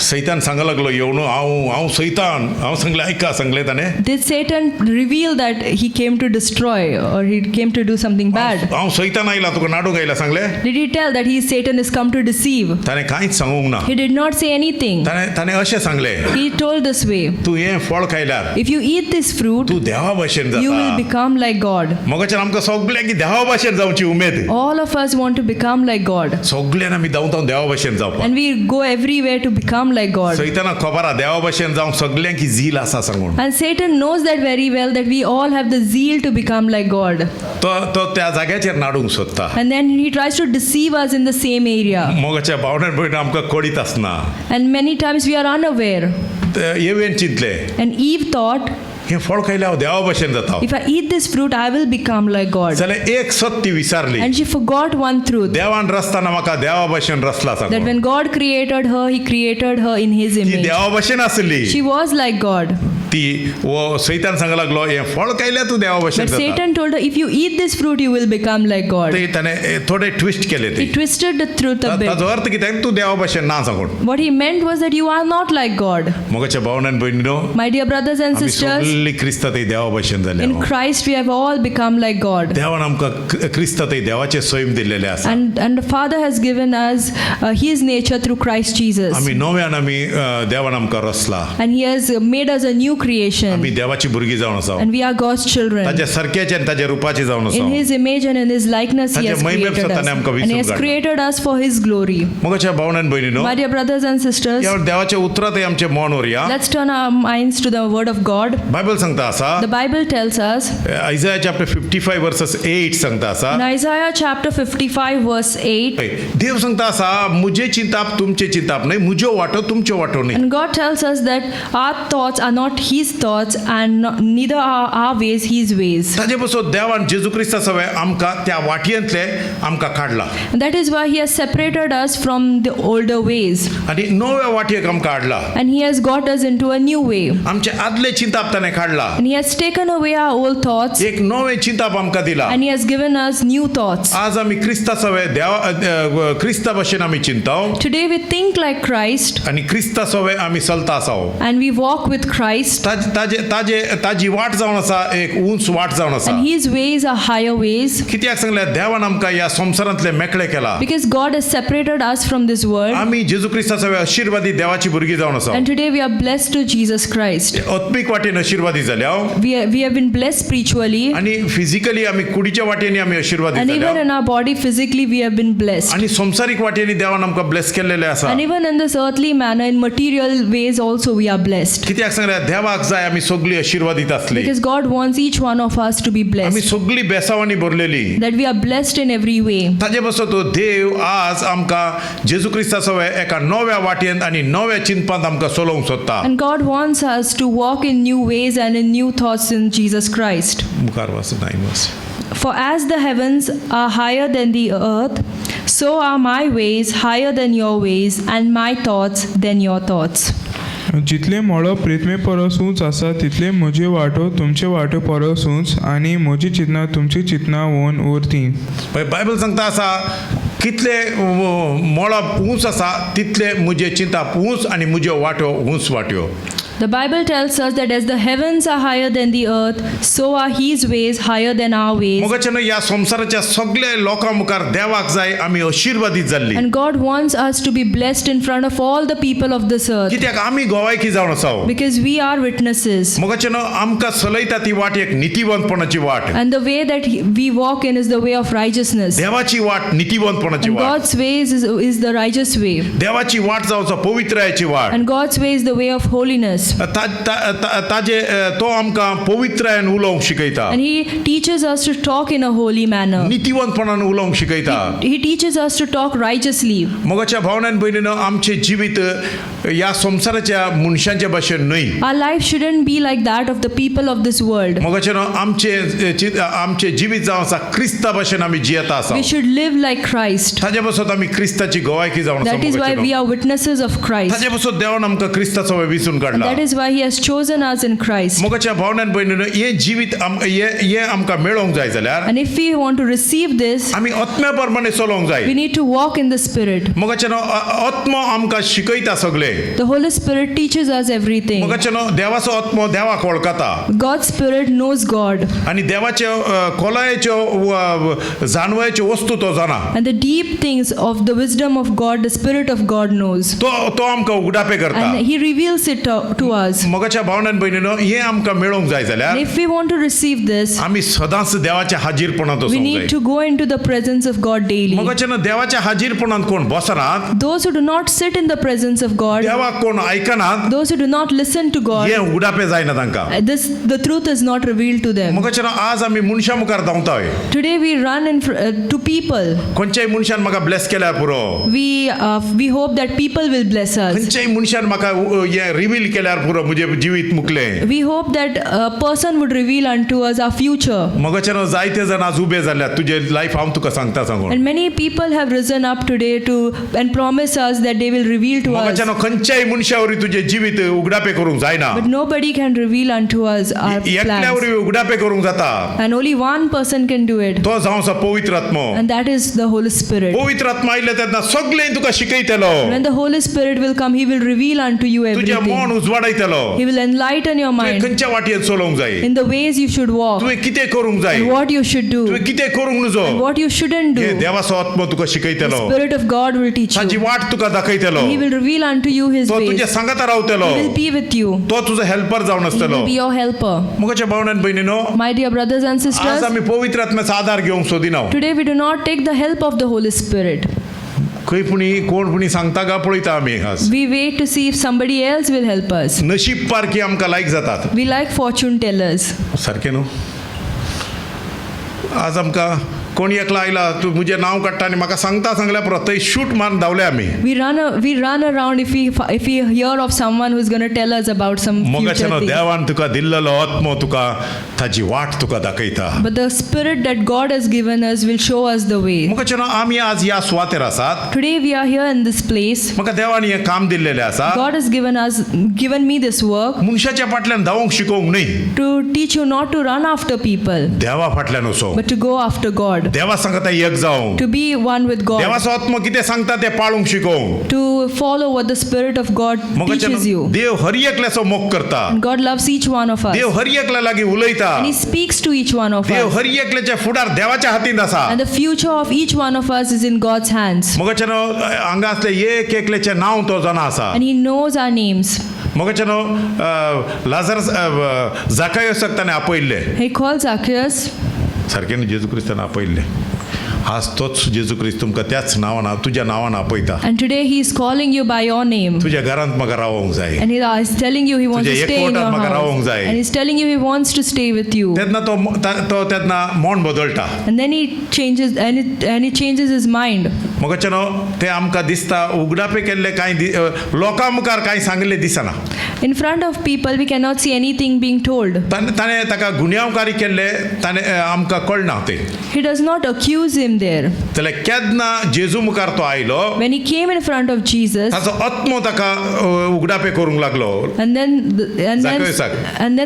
[SPEAKER 1] सैतान सांगूंक लागलो येवन हांव सैतान हांव सांगलें आयका सांगलें ताणें
[SPEAKER 2] Did Satan reveal that he came to destroy or he came to do something bad?
[SPEAKER 1] हांव सैतान आयला तुका नाडूंक आयला सांगलें
[SPEAKER 2] Did he tell that Satan has come to deceive?
[SPEAKER 1] ताणें कांयच सांगूंक ना
[SPEAKER 2] He did not say anything.
[SPEAKER 1] ताणें अशें सांगलें
[SPEAKER 2] He told this way.
[SPEAKER 1] तूं हें फळ खायल्यार
[SPEAKER 2] If you eat this fruit,
[SPEAKER 1] तूं देवा भशेन
[SPEAKER 2] you will
[SPEAKER 1] जाता
[SPEAKER 2] become like God.
[SPEAKER 1] मोगाच्यान आमकां सगळ्यांक की देवा भशेन जावची Umed
[SPEAKER 2] All of us want to become like God.
[SPEAKER 1] सगळ्यान आमी धांवता देवा भशेन जावपाक
[SPEAKER 2] And we go everywhere to become like God.
[SPEAKER 1] सैतानाक खबर आहा देवा भशेन जावंक सगळ्यांक की झील आसा सांगून
[SPEAKER 2] And Satan knows that very well that we all have the zeal to become like God.
[SPEAKER 1] तो त्या जाग्याचेर नाडूंक सोदता
[SPEAKER 2] And then he tries to deceive us in the same area.
[SPEAKER 1] मोगाच्या भावनेन पळयता आमकां कळीत आसना
[SPEAKER 2] And many times we are unaware.
[SPEAKER 1] येवेन चिंतलें
[SPEAKER 2] And Eve thought,
[SPEAKER 1] हें फळ खायल्यार हांव देवा भशेन जाता
[SPEAKER 2] if I eat this fruit, I will become like God.
[SPEAKER 1] जाल्यार एक सत्य विसरली
[SPEAKER 2] And she forgot one truth.
[SPEAKER 1] देवान रचताना म्हाका देवा भशेन रचला
[SPEAKER 2] That
[SPEAKER 1] सांगून
[SPEAKER 2] when God created her, he created her in his
[SPEAKER 1] ती
[SPEAKER 2] image.
[SPEAKER 1] देवा भशेन आसली
[SPEAKER 2] She was like God.
[SPEAKER 1] ती वो सैतान सांगूंक लागलो हें फळ खायल्यार तूं देवा भशेन
[SPEAKER 2] But
[SPEAKER 1] जाता
[SPEAKER 2] Satan told her, if you eat this fruit, you will become like God.
[SPEAKER 1] ते ताणें थोडे ट्विस्ट केले ते
[SPEAKER 2] He twisted the truth a bit.
[SPEAKER 1] ताचो अर्थ कितें तूं देवा भशेन ना सांगून
[SPEAKER 2] What he meant was that you are not like God.
[SPEAKER 1] मोगाच्या भावनेन भयणीनो
[SPEAKER 2] My dear brothers and
[SPEAKER 1] आमी
[SPEAKER 2] sisters,
[SPEAKER 1] सगळीं क्रिस्तांतय देवा भशेन जाल्या
[SPEAKER 2] in Christ we have all become like God.
[SPEAKER 1] देवान आमकां क्रिस्तांतय देवाचे सैम दिल्लेले आसा
[SPEAKER 2] And the Father has given us his nature through Christ Jesus.
[SPEAKER 1] आमी नव्यान आमी देवान आमकां रचला
[SPEAKER 2] And he has made us a new
[SPEAKER 1] आमी
[SPEAKER 2] creation.
[SPEAKER 1] देवाची भुरगीं जावन आसा
[SPEAKER 2] And we are God's children.
[SPEAKER 1] ताच्या सारक्याचे आनी ताच्या रुपाची जावन आसा
[SPEAKER 2] In his image and in his likeness he has
[SPEAKER 1] ताचे महिमेक
[SPEAKER 2] created
[SPEAKER 1] ताणें
[SPEAKER 2] us.
[SPEAKER 1] आमकां
[SPEAKER 2] And he has
[SPEAKER 1] विसरून
[SPEAKER 2] created us for his glory.
[SPEAKER 1] मोगाच्या भावनेन भयणीनो
[SPEAKER 2] My dear brothers and sisters,
[SPEAKER 1] ह्या देवाच्या उतरांतय आमचें मन व्हरया
[SPEAKER 2] let's turn our minds to the word of God.
[SPEAKER 1] Bible सांगता आसा
[SPEAKER 2] The Bible tells us
[SPEAKER 1] Isaiah chapter 55 verses 8 सांगता आसा
[SPEAKER 2] in Isaiah chapter 55 verse 8,
[SPEAKER 1] देव सांगता आसा मुझे चिंताप तुमचे चिंताप न्हय मुजो वाटो तुमचो वाटो न्हय
[SPEAKER 2] and God tells us that our thoughts are not his thoughts and neither are our ways his ways.
[SPEAKER 1] ताजे पासून देवान जेजू क्रिस्ता सवय आमकां त्या वाटयेंतले आमकां काडला
[SPEAKER 2] That is why he has separated us from the older ways
[SPEAKER 1] आनी नव्या वाटयेक आमकां हाडला
[SPEAKER 2] and he has got us into a new way.
[SPEAKER 1] आमचे आदले चिंताप ताणें काडला
[SPEAKER 2] And he has taken away our old thoughts
[SPEAKER 1] एक नवे चिंताप आमकां दिला
[SPEAKER 2] and he has given us new thoughts.
[SPEAKER 1] आज आमी क्रिस्ता सवय देवा क्रिस्ता भशेन आमी चिंताव
[SPEAKER 2] Today we think like Christ
[SPEAKER 1] आनी क्रिस्ता सवय आमी चलता आसाव
[SPEAKER 2] and we walk with Christ
[SPEAKER 1] ताजी वाट जावन आसा एक उंच वाट जावन आसा
[SPEAKER 2] and his ways are higher ways
[SPEAKER 1] कित्याक सांगल्यार देवान आमकां ह्या संवसारांतले मेकळे केला
[SPEAKER 2] because God has separated us from this world
[SPEAKER 1] आमी जेजू क्रिस्ता सवय आशिर्वादी देवाची भुरगीं जावन आसा
[SPEAKER 2] and today we are blessed to Jesus Christ.
[SPEAKER 1] आत्मीक वाटेन आशिर्वादी जाल्या
[SPEAKER 2] We have been blessed spiritually
[SPEAKER 1] आनी फिजिकली आमी कुडीच्या वाटेनी आमी आशिर्वादी
[SPEAKER 2] and even
[SPEAKER 1] जाल्या
[SPEAKER 2] in our body physically we have been blessed.
[SPEAKER 1] आनी संवसारीक वाटेनी देवान आमकां ब्लेस केल्लेले आसा
[SPEAKER 2] And even in this earthly manner, in material ways also we are blessed.
[SPEAKER 1] कित्याक सांगल्यार देवाक जाय आमी सगळीं आशिर्वादीत आसली
[SPEAKER 2] Because God wants each one of us to be
[SPEAKER 1] आमी
[SPEAKER 2] blessed.
[SPEAKER 1] सगळीं बेसावांनी भरलेली
[SPEAKER 2] That we are blessed in every way.
[SPEAKER 1] ताजे पासून तो देव आज आमकां जेजू क्रिस्ता सवय एका नव्या वाटेन आनी नव्या चिंतपांत आमकां चलोवंक सोदता
[SPEAKER 2] And God wants us to walk in new ways and in new thoughts in Jesus Christ.
[SPEAKER 1] मुखार वाच 9 verse
[SPEAKER 2] For as the heavens are higher than the earth, so are my ways higher than your ways, and my thoughts than your thoughts.
[SPEAKER 3] जितले मळो पृथ्वे परस उंच आसा तितले म्हजे वाटो तुमचे वाटो परस उंच आनी म्हजी चिंतनां तुमची चिंतनां होवन उरती.
[SPEAKER 1] बायबल सांगता आसा कितले मळब उंच आसा तितले म्हजे चिंता उंच आनी म्हज्यो वाट्यो उंच वाट्यो
[SPEAKER 2] The Bible tells us that as the heavens are higher than the earth, so are His ways higher than our ways.
[SPEAKER 1] मोगाच्यान ह्या संवसाराच्या सगळ्या लोकां मुखार देवाक जाय आमी आशिर्वादीत जाल्ली.
[SPEAKER 2] And God wants us to be blessed in front of all the people of this earth
[SPEAKER 1] कित्याक आमी गोवायकी जावन आसा.
[SPEAKER 2] because we are witnesses.
[SPEAKER 1] मोगाच्यान आमकां चलयता ती वाट एक नितीवंतपणाची वाट.
[SPEAKER 2] And the way that we walk in is the way of righteousness.
[SPEAKER 1] देवाची वाट नितीवंतपणाची
[SPEAKER 2] And
[SPEAKER 1] watt.
[SPEAKER 2] God's ways is the righteous way.
[SPEAKER 1] देवाची वाट जावचो पवित्रायाची वाट.
[SPEAKER 2] And God's way is the way of holiness.
[SPEAKER 1] ताजे तो आमकां पवित्रायन उलोवंक शिकयता.
[SPEAKER 2] And He teaches us to talk in a holy manner.
[SPEAKER 1] नितीवंतपणान उलोवंक शिकयता.
[SPEAKER 2] He teaches us to talk righteously.
[SPEAKER 1] मोगाच्या भावनान भयणीनो आमचे जिवीत ह्या संवसाराच्या मनशांच्या भाशेन न्हय.
[SPEAKER 2] Our life shouldn't be like that of the people of this world.
[SPEAKER 1] मोगाच्यान आमचे जिवीत जावन आसा क्रिस्ता भाशेन आमी जियेता आसा.
[SPEAKER 2] We should live like Christ.
[SPEAKER 1] ताजे पासून आमी क्रिस्ताची गोवायकी जावन आसा.
[SPEAKER 2] That is why we are witnesses of Christ.
[SPEAKER 1] ताजे पासून देवान आमकां क्रिस्ताचो वेंचून काडला.
[SPEAKER 2] That is why He has chosen us in Christ.
[SPEAKER 1] मोगाच्या भावनान भयणीनो हे जिवीत हे आमकां मेळोंक जाय जाल्यार
[SPEAKER 2] And if we want to receive this,
[SPEAKER 1] आमी आत्म्या प्रमाणे चलोंक जाय.
[SPEAKER 2] we need to walk in the Spirit.
[SPEAKER 1] मोगाच्यान आत्मो आमकां शिकयता सगळे.
[SPEAKER 2] The Holy Spirit teaches us everything.
[SPEAKER 1] मोगाच्यान देवाचो आत्मो देवाक वळखता.
[SPEAKER 2] God's Spirit knows God.
[SPEAKER 1] आनी देवाच्यो कोलायेच्यो जाणवायच्यो वस्तू तो जाणा.
[SPEAKER 2] And the deep things of the wisdom of God, the Spirit of God knows.
[SPEAKER 1] तो आमकां उगडापे करता.
[SPEAKER 2] And He reveals it to us.
[SPEAKER 1] मोगाच्या भावनान भयणीनो हे आमकां मेळोंक जाय जाल्यार
[SPEAKER 2] And if we want to receive this,
[SPEAKER 1] आमी सदांच देवाच्या हाजीरपणांत
[SPEAKER 2] we
[SPEAKER 1] वचूंक
[SPEAKER 2] need
[SPEAKER 1] जाय.
[SPEAKER 2] to go into the presence of God daily.
[SPEAKER 1] मोगाच्यान देवाच्या हाजीरपणांत कोण बसनात,
[SPEAKER 2] Those who do not sit in the presence of God,
[SPEAKER 1] देवाक कोण आयकनात,
[SPEAKER 2] those who do not listen to
[SPEAKER 1] hey
[SPEAKER 2] God,
[SPEAKER 1] उगडापे जायना तांकां.
[SPEAKER 2] the truth is not revealed to them.
[SPEAKER 1] मोगाच्यान आज आमी मनशां मुखार धांवताय.
[SPEAKER 2] Today we run to people.
[SPEAKER 1] खंयच्याय मनशान म्हाका ब्लेस केल्यार पुरो.
[SPEAKER 2] We hope that people will bless us.
[SPEAKER 1] खंयच्याय मनशान म्हाका हे रिवील केल्यार पुरो म्हजे जिवीत मुकलें.
[SPEAKER 2] We hope that a person would reveal unto us our future.
[SPEAKER 1] मोगाच्यान जायते जाण आज उबे जाल्यात तुजे लायफ हांव तुका सांगता सांगून.
[SPEAKER 2] And many people have risen up today and promise us that they will reveal to us.
[SPEAKER 1] मोगाच्यान खंयच्याय मनशा वरवीं तुजें जिवीत उगडापे करूंक जायना.
[SPEAKER 2] But nobody can reveal unto us our
[SPEAKER 1] एकल्या
[SPEAKER 2] plans.
[SPEAKER 1] वरवीं उगडापे करूंक जाता.
[SPEAKER 2] And only one person can do it.
[SPEAKER 1] तो जावन आसा पवित्र आत्मो.
[SPEAKER 2] And that is the Holy Spirit.
[SPEAKER 1] पवित्र आत्मा आयले तेन्ना सगळें तुका शिकयतलो.
[SPEAKER 2] When the Holy Spirit will come, He will reveal unto you
[SPEAKER 1] तुजें
[SPEAKER 2] everything.
[SPEAKER 1] मन उजवाडायतलो.
[SPEAKER 2] He will enlighten your
[SPEAKER 1] तुवें
[SPEAKER 2] mind
[SPEAKER 1] खंयच्या वाटेन चलोवंक जाय.
[SPEAKER 2] in the ways you should walk,
[SPEAKER 1] तुवें कितें करूंक जाय.
[SPEAKER 2] and what you should do,
[SPEAKER 1] तुवें कितें करूंक नजो.
[SPEAKER 2] and what you shouldn't
[SPEAKER 1] hey
[SPEAKER 2] do.
[SPEAKER 1] देवाचो आत्मो तुका
[SPEAKER 2] The
[SPEAKER 1] शिकयतलो.
[SPEAKER 2] Spirit of God will teach
[SPEAKER 1] ताची
[SPEAKER 2] you.
[SPEAKER 1] वाट तुका दाखयतलो.
[SPEAKER 2] He will reveal unto you His
[SPEAKER 1] तो
[SPEAKER 2] ways.
[SPEAKER 1] तुज्या सांगाता रावतलो.
[SPEAKER 2] He will be with you.
[SPEAKER 1] तो तुजो हेल्पर जावन
[SPEAKER 2] He
[SPEAKER 1] आसतलो.
[SPEAKER 2] will be your helper.
[SPEAKER 1] मोगाच्या भावनान भयणीनो
[SPEAKER 2] My dear brothers and
[SPEAKER 1] आज
[SPEAKER 2] sisters,
[SPEAKER 1] आमी पवित्र आत्म्याचो आदार घेवंक सोदिना.
[SPEAKER 2] today we do not take the help of the Holy Spirit.
[SPEAKER 1] खंय कोण पुणी सांगता गा पळयता आमी आज.
[SPEAKER 2] We wait to see if somebody else will help us.
[SPEAKER 1] नशीब पारखी आमकां लायक जातात.
[SPEAKER 2] We like fortune tellers.
[SPEAKER 1] सारकें न्हू. आज आमकां कोण एकलो आयला तूं म्हजें नांव काडटा आनी म्हाका सांगल्यार पुरो थंय शूट मारून धांवले आमी.
[SPEAKER 2] We run around if we hear of someone who's going to tell us about some future
[SPEAKER 1] मोगाच्यान
[SPEAKER 2] thing.
[SPEAKER 1] देवान तुका दिल्लो आत्मो तुका ताजी वाट तुका दाखयता.
[SPEAKER 2] But the Spirit that God has given us will show us the way.
[SPEAKER 1] मोगाच्यान आमी आज ह्या सुवातेर आसात.
[SPEAKER 2] Today we are here in this place.
[SPEAKER 1] म्हाका देवान हें काम दिल्लेलें आसा.
[SPEAKER 2] God has given me this work
[SPEAKER 1] मनशाच्या फाटल्यान धांवंक शिकोवंक न्हय.
[SPEAKER 2] to teach you not to run after people,
[SPEAKER 1] देवा फाटल्यान वचो.
[SPEAKER 2] but to go after God,
[SPEAKER 1] देवा सांगता एक जावं.
[SPEAKER 2] to be one with God,
[SPEAKER 1] देवाचो आत्मो कितें सांगता तें पाळूंक शिकोवंक.
[SPEAKER 2] to follow what the Spirit of God
[SPEAKER 1] मोगाच्यान
[SPEAKER 2] teaches you.
[SPEAKER 1] देव हर एकल्याचो मोग करता.
[SPEAKER 2] And God loves each one of us.
[SPEAKER 1] देव हर एकल्या लागीं उलयता.
[SPEAKER 2] And He speaks to each one of
[SPEAKER 1] Dev
[SPEAKER 2] us.
[SPEAKER 1] हर एकल्याच्या फुडार देवाच्या हातींत आसा.
[SPEAKER 2] And the future of each one of us is in God's hands.
[SPEAKER 1] मोगाच्यान हांगा आसले एक एकल्याचें नांव तो जाणा आसा.
[SPEAKER 2] And He knows our names.
[SPEAKER 1] मोगाच्यान लाजरस जाकायोसाक ताणें आपयल्ले.
[SPEAKER 2] He called Zacchaeus.
[SPEAKER 1] सारकें न्हू जेजू क्रिस्तान आपयल्ले. आज तोच जेजू क्रिस्त तुमकां त्याच नांवान तुज्या नांवान आपयता.
[SPEAKER 2] And today He is calling you by your name.
[SPEAKER 1] तुज्या घरांत म्हाका रावोंक जाय.
[SPEAKER 2] And He is telling you He wants to
[SPEAKER 1] तुझ्या
[SPEAKER 2] stay in your
[SPEAKER 1] एकवटांत म्हाका रावोंक
[SPEAKER 2] house.
[SPEAKER 1] जाय.
[SPEAKER 2] And He's telling you He wants to stay with you.
[SPEAKER 1] तेन्ना तो तेन्ना मन बदलता.
[SPEAKER 2] And then He changes His mind.
[SPEAKER 1] मोगाच्यान तें आमकां दिसता उगडापे केल्ले कांय लोकां मुखार कांय सांगले दिसना.
[SPEAKER 2] In front of people, we cannot see anything being told.
[SPEAKER 1] ताणें ताका गुन्यांवकारी केल्ले ताणें आमकां कळना तें.
[SPEAKER 2] He does not accuse him there.
[SPEAKER 1] जाल्यार केन्ना जेजू मुखार तो आयलो
[SPEAKER 2] When He came in front of Jesus,
[SPEAKER 1] ताचो आत्मो ताका उगडापे करूंक लागलो.
[SPEAKER 2] and then
[SPEAKER 1] Zacchaeus.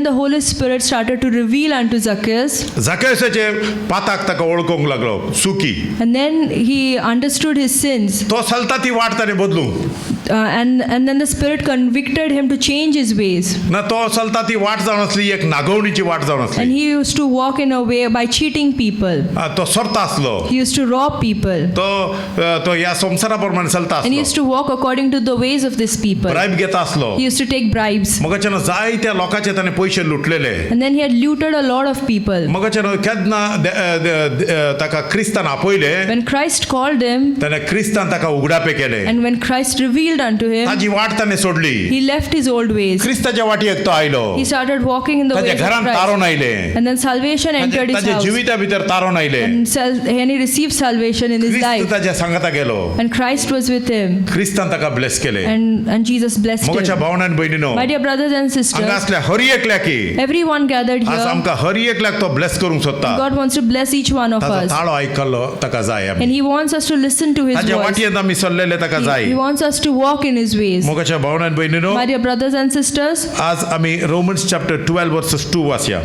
[SPEAKER 2] the Holy Spirit started to reveal unto Zacchaeus.
[SPEAKER 1] जाकायोसाचे पाताक ताका वळखूंक लागलो चुकी.
[SPEAKER 2] And then he understood his sins.
[SPEAKER 1] तो चलता ती वाट ताणें बदलूंक.
[SPEAKER 2] and then the Spirit convicted him to change his ways.
[SPEAKER 1] ना तो चलता ती वाट जावन असली एक नागवणीची वाट जावन
[SPEAKER 2] And
[SPEAKER 1] असली
[SPEAKER 2] he used to walk in a way by cheating people.
[SPEAKER 1] तो सरता असलो
[SPEAKER 2] He used to rob people.
[SPEAKER 1] तो या संसाराप्रमाणे चलता
[SPEAKER 2] And he used
[SPEAKER 1] असलो
[SPEAKER 2] to walk according to the ways of these people.
[SPEAKER 1] Bribe घेता असलो
[SPEAKER 2] He used to take bribes.
[SPEAKER 1] मगच्यान जाय त्या लोकांचे ताणे पयशे लुटलेले
[SPEAKER 2] And then he had looted a lot of people.
[SPEAKER 1] मगच्यान केदना ताका क्रिस्तान आपयले
[SPEAKER 2] When Christ called him,
[SPEAKER 1] ताणे क्रिस्तान ताका उगडापे केले
[SPEAKER 2] and when Christ revealed unto him,
[SPEAKER 1] ताजी वाट ताणे सोडली
[SPEAKER 2] he left his old ways.
[SPEAKER 1] क्रिस्ताच्या वाटयेक तो आयलो
[SPEAKER 2] He started walking in the
[SPEAKER 1] ताच्या
[SPEAKER 2] ways of
[SPEAKER 1] घरान
[SPEAKER 2] Christ.
[SPEAKER 1] तारोन आयले
[SPEAKER 2] And then salvation entered his
[SPEAKER 1] ताच्या
[SPEAKER 2] house.
[SPEAKER 1] जिविता भितर तारोन आयले
[SPEAKER 2] And he received salvation in his
[SPEAKER 1] क्रिस्त
[SPEAKER 2] life.
[SPEAKER 1] ताच्या सांगाता गेलो
[SPEAKER 2] And Christ was with him.
[SPEAKER 1] क्रिस्तान ताका ब्लेस केले
[SPEAKER 2] And Jesus blessed
[SPEAKER 1] मगच्या
[SPEAKER 2] him.
[SPEAKER 1] भावनान बहिणीनो
[SPEAKER 2] My dear brothers and
[SPEAKER 1] हांगा
[SPEAKER 2] sisters,
[SPEAKER 1] असल्या हर एकल्याक
[SPEAKER 2] everyone gathered
[SPEAKER 1] आज
[SPEAKER 2] here,
[SPEAKER 1] आमकां हर एकल्याक तो ब्लेस करूंक सोदता
[SPEAKER 2] God wants to bless each one of
[SPEAKER 1] ताचो
[SPEAKER 2] us.
[SPEAKER 1] ताळो आयकल्लो ताका जाय आमी
[SPEAKER 2] And he wants us to listen to his
[SPEAKER 1] ताच्या
[SPEAKER 2] voice.
[SPEAKER 1] वाटयेंत आमी चल्लेले ताका जाय
[SPEAKER 2] He wants us to walk in his ways.
[SPEAKER 1] मगच्या भावनान बहिणीनो
[SPEAKER 2] My dear brothers and sisters,
[SPEAKER 1] आज आमी Romans chapter 12 versus 2 वाचया